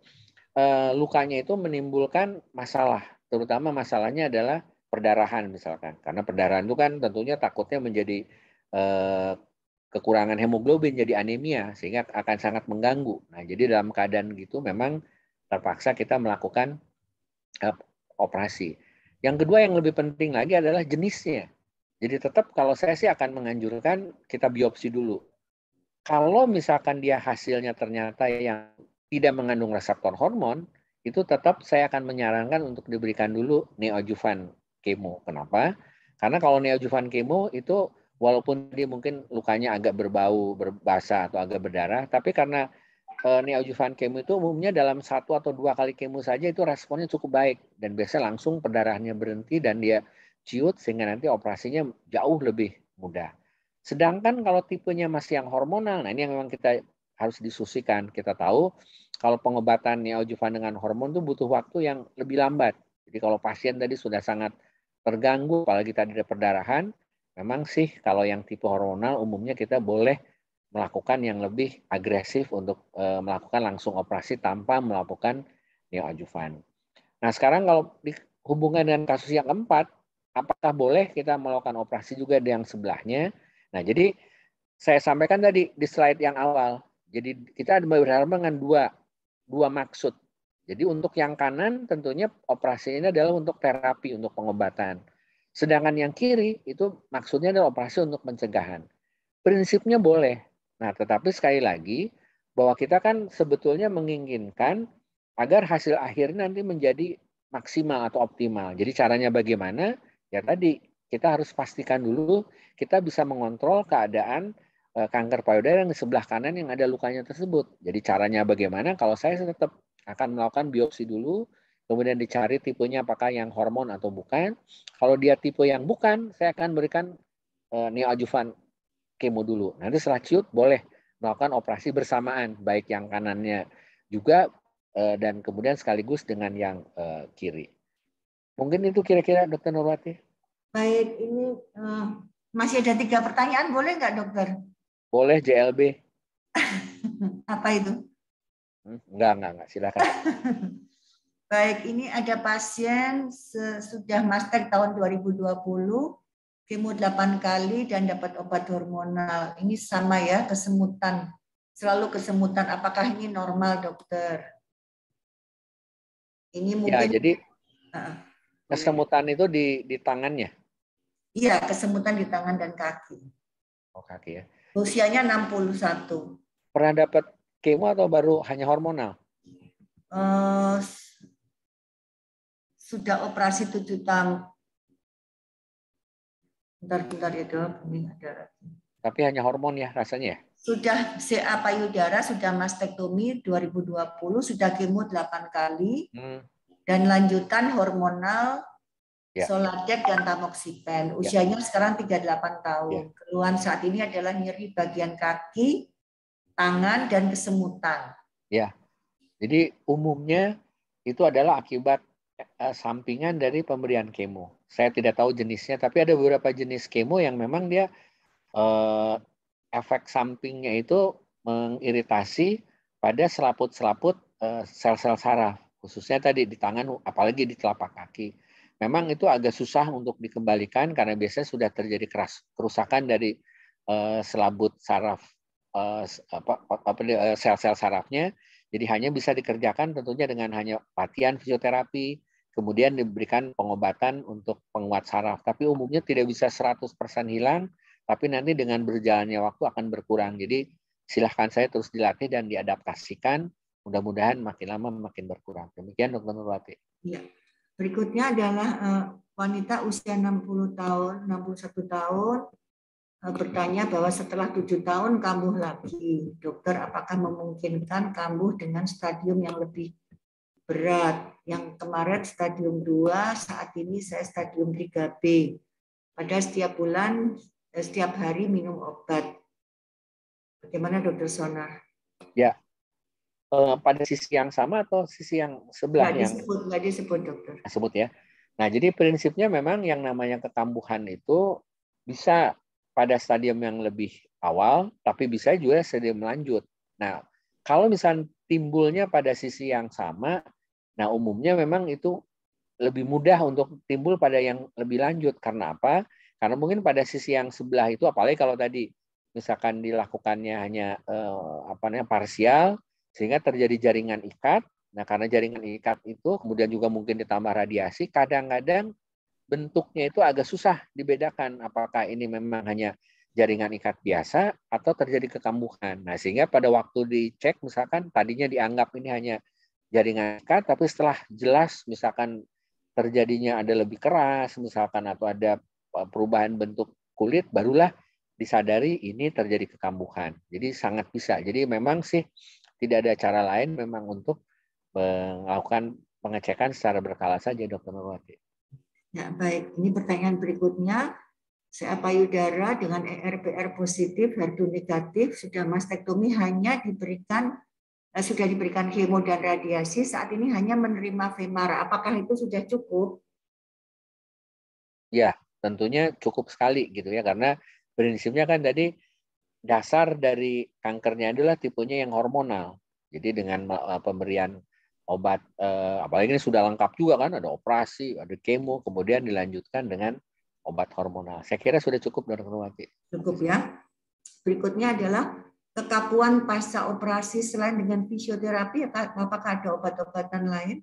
lukanya itu menimbulkan masalah, terutama masalahnya adalah perdarahan misalkan. Karena perdarahan itu kan tentunya takutnya menjadi kekurangan hemoglobin, jadi anemia, sehingga akan sangat mengganggu. Nah, jadi dalam keadaan gitu memang terpaksa kita melakukan operasi. Yang kedua yang lebih penting lagi adalah jenisnya. Jadi tetap kalau saya sih akan menganjurkan kita biopsi dulu. Kalau misalkan dia hasilnya ternyata yang tidak mengandung reseptor hormon, itu tetap saya akan menyarankan untuk diberikan dulu neoadjuvan kemo. Kenapa? Karena kalau neoadjuvan kemo itu walaupun dia mungkin lukanya agak berbau, berbasah atau agak berdarah, tapi karena neoadjuvan kemo itu umumnya dalam 1 atau 2 kali kemo saja itu responnya cukup baik dan biasanya langsung perdarahannya berhenti dan dia ciut sehingga nanti operasinya jauh lebih mudah. Sedangkan kalau tipenya masih yang hormonal, nah ini yang memang kita harus disusikan. Kita tahu kalau pengobatan neoadjuvan dengan hormon itu butuh waktu yang lebih lambat. Jadi kalau pasien tadi sudah sangat terganggu, apalagi tadi ada perdarahan, memang sih kalau yang tipe hormonal umumnya kita boleh melakukan yang lebih agresif untuk melakukan langsung operasi tanpa melakukan neoadjuvan. Nah sekarang kalau dihubungkan dengan kasus yang keempat, apakah boleh kita melakukan operasi juga di yang sebelahnya? Nah jadi saya sampaikan tadi di slide yang awal, jadi kita berharap dengan dua maksud. Jadi untuk yang kanan tentunya operasi ini adalah untuk terapi, untuk pengobatan. Sedangkan yang kiri itu maksudnya adalah operasi untuk pencegahan. Prinsipnya boleh. Nah, tetapi sekali lagi bahwa kita kan sebetulnya menginginkan agar hasil akhirnya nanti menjadi maksimal atau optimal. Jadi caranya bagaimana? Ya tadi kita harus pastikan dulu kita bisa mengontrol keadaan kanker payudara yang di sebelah kanan yang ada lukanya tersebut. Jadi caranya bagaimana? Kalau saya tetap akan melakukan biopsi dulu, kemudian dicari tipenya apakah yang hormon atau bukan. Kalau dia tipe yang bukan, saya akan berikan neoadjuvan kemo dulu. Nanti setelah ciut boleh melakukan operasi bersamaan, baik yang kanannya juga dan kemudian sekaligus dengan yang kiri. Mungkin itu kira-kira Dokter Nurwati. Baik, ini masih ada 3 pertanyaan, boleh nggak dokter? Boleh JLB. Apa itu? Enggak, silakan. Baik, ini ada pasien sudah master tahun 2020, kemo 8 kali dan dapat obat hormonal. Ini sama ya, kesemutan. Selalu kesemutan. Apakah ini normal, dokter? Ini mungkin. Ya, jadi kesemutan itu di tangannya? Iya, kesemutan di tangan dan kaki. Oh, kaki ya. Usianya 61. Pernah dapat kemo atau baru hanya hormonal? Sudah operasi 7 tahun. Bentar ya dok, ini ada. Tapi hanya hormon ya rasanya ya? Sudah CA payudara, sudah mastektomi 2020, sudah kemo 8 kali, dan lanjutan hormonal, ya. Soladex dan tamoxifen. Usianya sekarang 38 tahun. Ya. Keluhan saat ini adalah nyeri bagian kaki, tangan, dan kesemutan. Ya, jadi umumnya itu adalah akibat sampingan dari pemberian kemo. Saya tidak tahu jenisnya, tapi ada beberapa jenis kemo yang memang dia efek sampingnya itu mengiritasi pada selaput-selaput sel-sel saraf, khususnya tadi di tangan, apalagi di telapak kaki. Memang itu agak susah untuk dikembalikan karena biasanya sudah terjadi kerusakan dari selabut saraf, sel-sel sarafnya. Jadi hanya bisa dikerjakan tentunya dengan hanya latihan fisioterapi, kemudian diberikan pengobatan untuk penguat saraf. Tapi umumnya tidak bisa 100% hilang, tapi nanti dengan berjalannya waktu akan berkurang. Jadi silahkan saya terus dilatih dan diadaptasikan. Mudah-mudahan makin lama makin berkurang. Demikian Dr. Nurwati. Ya. Berikutnya adalah wanita usia 61 tahun bertanya bahwa setelah 7 tahun kambuh lagi. Dokter, apakah memungkinkan kambuh dengan stadium yang lebih berat? Yang kemarin stadium 2, saat ini saya stadium 3B. Pada setiap bulan, setiap hari minum obat. Bagaimana Dokter Sonar? Ya, pada sisi yang sama atau sisi yang sebelah? Nggak disebut dokter. Sebut ya. Nah, jadi prinsipnya memang yang namanya kekambuhan itu bisa pada stadium yang lebih awal, tapi bisa juga stadium lanjut. Nah, kalau misalnya timbulnya pada sisi yang sama, nah umumnya memang itu lebih mudah untuk timbul pada yang lebih lanjut. Karena apa? Karena mungkin pada sisi yang sebelah itu, apalagi kalau tadi misalkan dilakukannya hanya parsial, sehingga terjadi jaringan ikat. Nah, karena jaringan ikat itu kemudian juga mungkin ditambah radiasi, kadang-kadang bentuknya itu agak susah dibedakan apakah ini memang hanya jaringan ikat biasa atau terjadi kekambuhan. Nah, sehingga pada waktu dicek misalkan tadinya dianggap ini hanya jaringan ikat, tapi setelah jelas misalkan terjadinya ada lebih keras misalkan atau ada perubahan bentuk kulit, barulah disadari ini terjadi kekambuhan. Jadi sangat bisa. Jadi memang sih tidak ada cara lain memang untuk melakukan pengecekan secara berkala saja, Dokter Nurwati. Ya, baik. Ini pertanyaan berikutnya. CA payudara dengan ERPR positif, HER2 negatif, sudah mastektomi hanya sudah diberikan kemo dan radiasi, saat ini hanya menerima Femara. Apakah itu sudah cukup? Ya, tentunya cukup sekali gitu ya, karena prinsipnya kan tadi dasar dari kankernya adalah tipenya yang hormonal. Jadi dengan pemberian obat, apalagi ini sudah lengkap juga kan, ada operasi, ada kemo, kemudian dilanjutkan dengan obat hormonal. Saya kira sudah cukup, Dr. Nurwati. Cukup ya. Berikutnya adalah kekakuan pasca operasi selain dengan fisioterapi, apakah ada obat-obatan lain?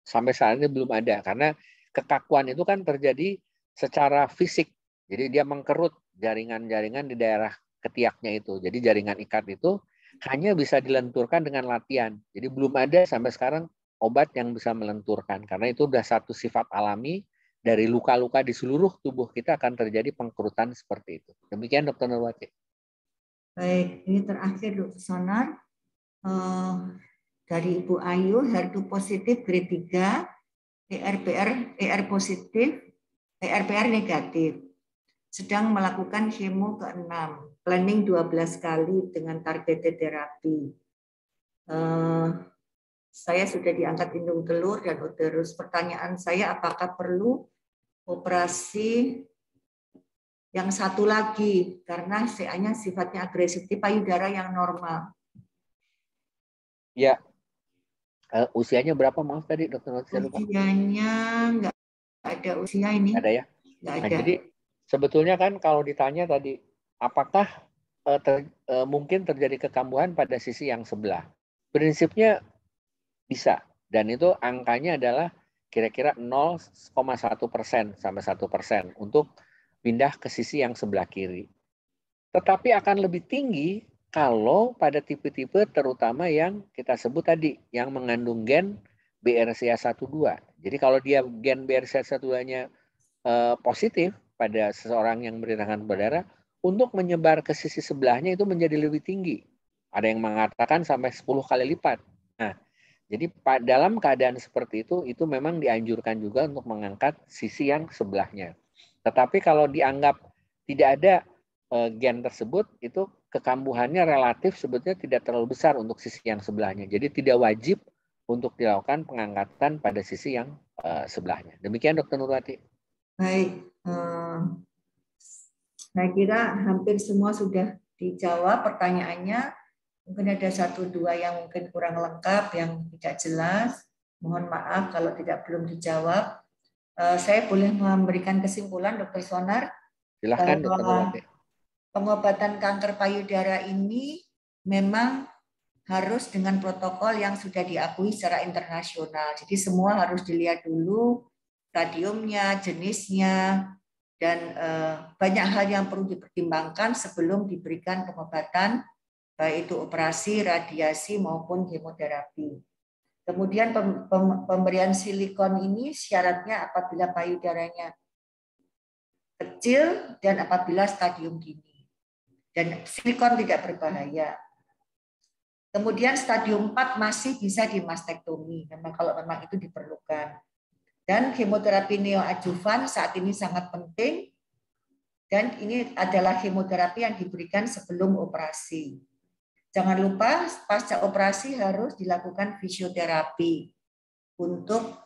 Sampai saat ini belum ada, karena kekakuan itu kan terjadi secara fisik. Jadi dia mengkerut jaringan-jaringan di daerah ketiaknya itu. Jadi jaringan ikat itu hanya bisa dilenturkan dengan latihan. Jadi belum ada sampai sekarang obat yang bisa melenturkan, karena itu sudah satu sifat alami dari luka-luka di seluruh tubuh kita akan terjadi pengkerutan seperti itu. Demikian Dr. Nurwati. Baik, ini terakhir Dr. Sonar. Dari Ibu Ayu, HER2 positif grade 3, ER positif, ERPR negatif. Sedang melakukan kemo ke-6, planning 12 kali dengan targeted terapi. Saya sudah diangkat indung telur dan uterus. Pertanyaan saya, apakah perlu operasi yang satu lagi karena CA-nya sifatnya agresif di payudara yang normal? Ya, usianya berapa maaf tadi Dokter? Usianya nggak ada usia ini. Ada ya? Nggak ada. Nah, jadi sebetulnya kan kalau ditanya tadi, apakah mungkin terjadi kekambuhan pada sisi yang sebelah? Prinsipnya bisa, dan itu angkanya adalah kira-kira 0,1% sampai 1% untuk pindah ke sisi yang sebelah kiri. Tetapi akan lebih tinggi kalau pada tipe-tipe terutama yang kita sebut tadi, yang mengandung gen BRCA12. Jadi kalau dia gen BRCA12-nya positif pada seseorang yang menderita kanker payudara, untuk menyebar ke sisi sebelahnya itu menjadi lebih tinggi. Ada yang mengatakan sampai 10 kali lipat. Nah, jadi dalam keadaan seperti itu memang dianjurkan juga untuk mengangkat sisi yang sebelahnya. Tetapi kalau dianggap tidak ada gen tersebut, itu kekambuhannya relatif sebetulnya tidak terlalu besar untuk sisi yang sebelahnya. Jadi tidak wajib untuk dilakukan pengangkatan pada sisi yang sebelahnya. Demikian Dr. Nurwati. Baik, saya kira hampir semua sudah dijawab pertanyaannya. Mungkin ada 1-2 yang mungkin kurang lengkap, yang tidak jelas. Mohon maaf kalau belum dijawab. Saya boleh memberikan kesimpulan, Dr. Sonar? Silakan, Dr. Nurwati. Pengobatan kanker payudara ini memang harus dengan protokol yang sudah diakui secara internasional. Jadi semua harus dilihat dulu stadiumnya, jenisnya, dan banyak hal yang perlu dipertimbangkan sebelum diberikan pengobatan, baik itu operasi, radiasi, maupun kemoterapi. Kemudian pemberian silikon ini syaratnya apabila payudaranya kecil dan apabila stadium dini. Dan silikon tidak berbahaya. Kemudian stadium 4 masih bisa dimastektomi, kalau memang itu diperlukan. Dan kemoterapi neoadjuvan saat ini sangat penting, dan ini adalah kemoterapi yang diberikan sebelum operasi. Jangan lupa pasca operasi harus dilakukan fisioterapi untuk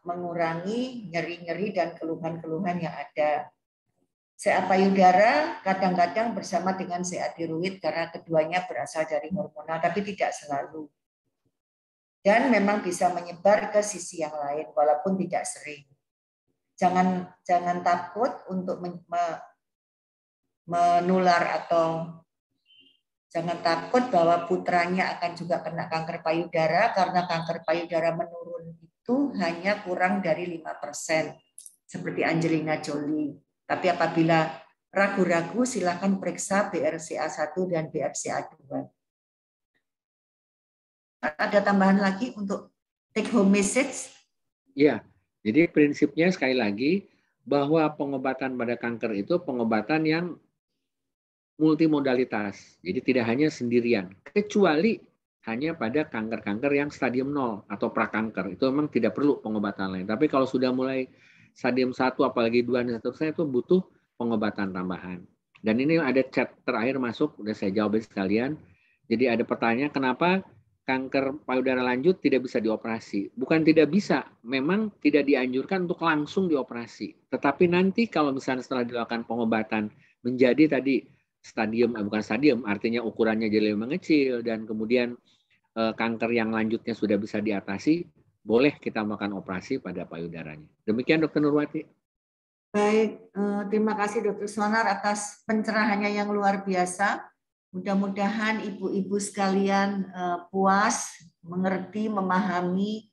mengurangi nyeri-nyeri dan keluhan-keluhan yang ada. CA payudara kadang-kadang bersama dengan CA tiroid karena keduanya berasal dari hormonal, tapi tidak selalu. Dan memang bisa menyebar ke sisi yang lain walaupun tidak sering. Jangan takut untuk menular atau jangan takut bahwa putranya akan juga kena kanker payudara, karena kanker payudara menurun itu hanya kurang dari 5%, seperti Angelina Jolie. Tapi apabila ragu-ragu, silakan periksa BRCA1 dan BRCA2. Ada tambahan lagi untuk take home message? Ya, jadi prinsipnya sekali lagi bahwa pengobatan pada kanker itu pengobatan yang multimodalitas. Jadi tidak hanya sendirian, kecuali hanya pada kanker-kanker yang stadium 0 atau prakanker. Itu memang tidak perlu pengobatan lain. Tapi kalau sudah mulai stadium 1 apalagi 2 dan seterusnya itu butuh pengobatan tambahan. Dan ini ada chat terakhir masuk, udah saya jawab sekalian. Jadi ada pertanyaan, kenapa kanker payudara lanjut tidak bisa dioperasi? Bukan tidak bisa, memang tidak dianjurkan untuk langsung dioperasi. Tetapi nanti kalau misalnya setelah dilakukan pengobatan menjadi tadi stadium, bukan stadium, artinya ukurannya jadi lebih mengecil dan kemudian kanker yang lanjutnya sudah bisa diatasi, boleh kita melakukan operasi pada payudaranya. Demikian Dr. Nurwati. Baik, terima kasih Dr. Sonar atas pencerahannya yang luar biasa. Mudah-mudahan ibu-ibu sekalian puas, mengerti, memahami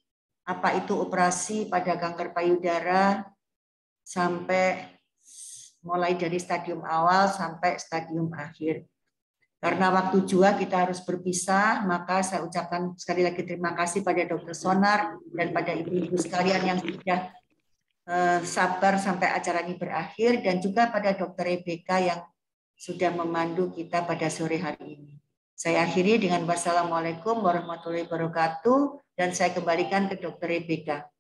apa itu operasi pada kanker payudara sampai mulai dari stadium awal sampai stadium akhir. Karena waktu juga kita harus berpisah, maka saya ucapkan sekali lagi terima kasih pada Dr. Sonar dan pada ibu-ibu sekalian yang sudah sabar sampai acara ini berakhir, dan juga pada Dr. Rebecca yang sudah memandu kita pada sore hari ini. Saya akhiri dengan wassalamualaikum warahmatullahi wabarakatuh, dan saya kembalikan ke Dr. Rebecca.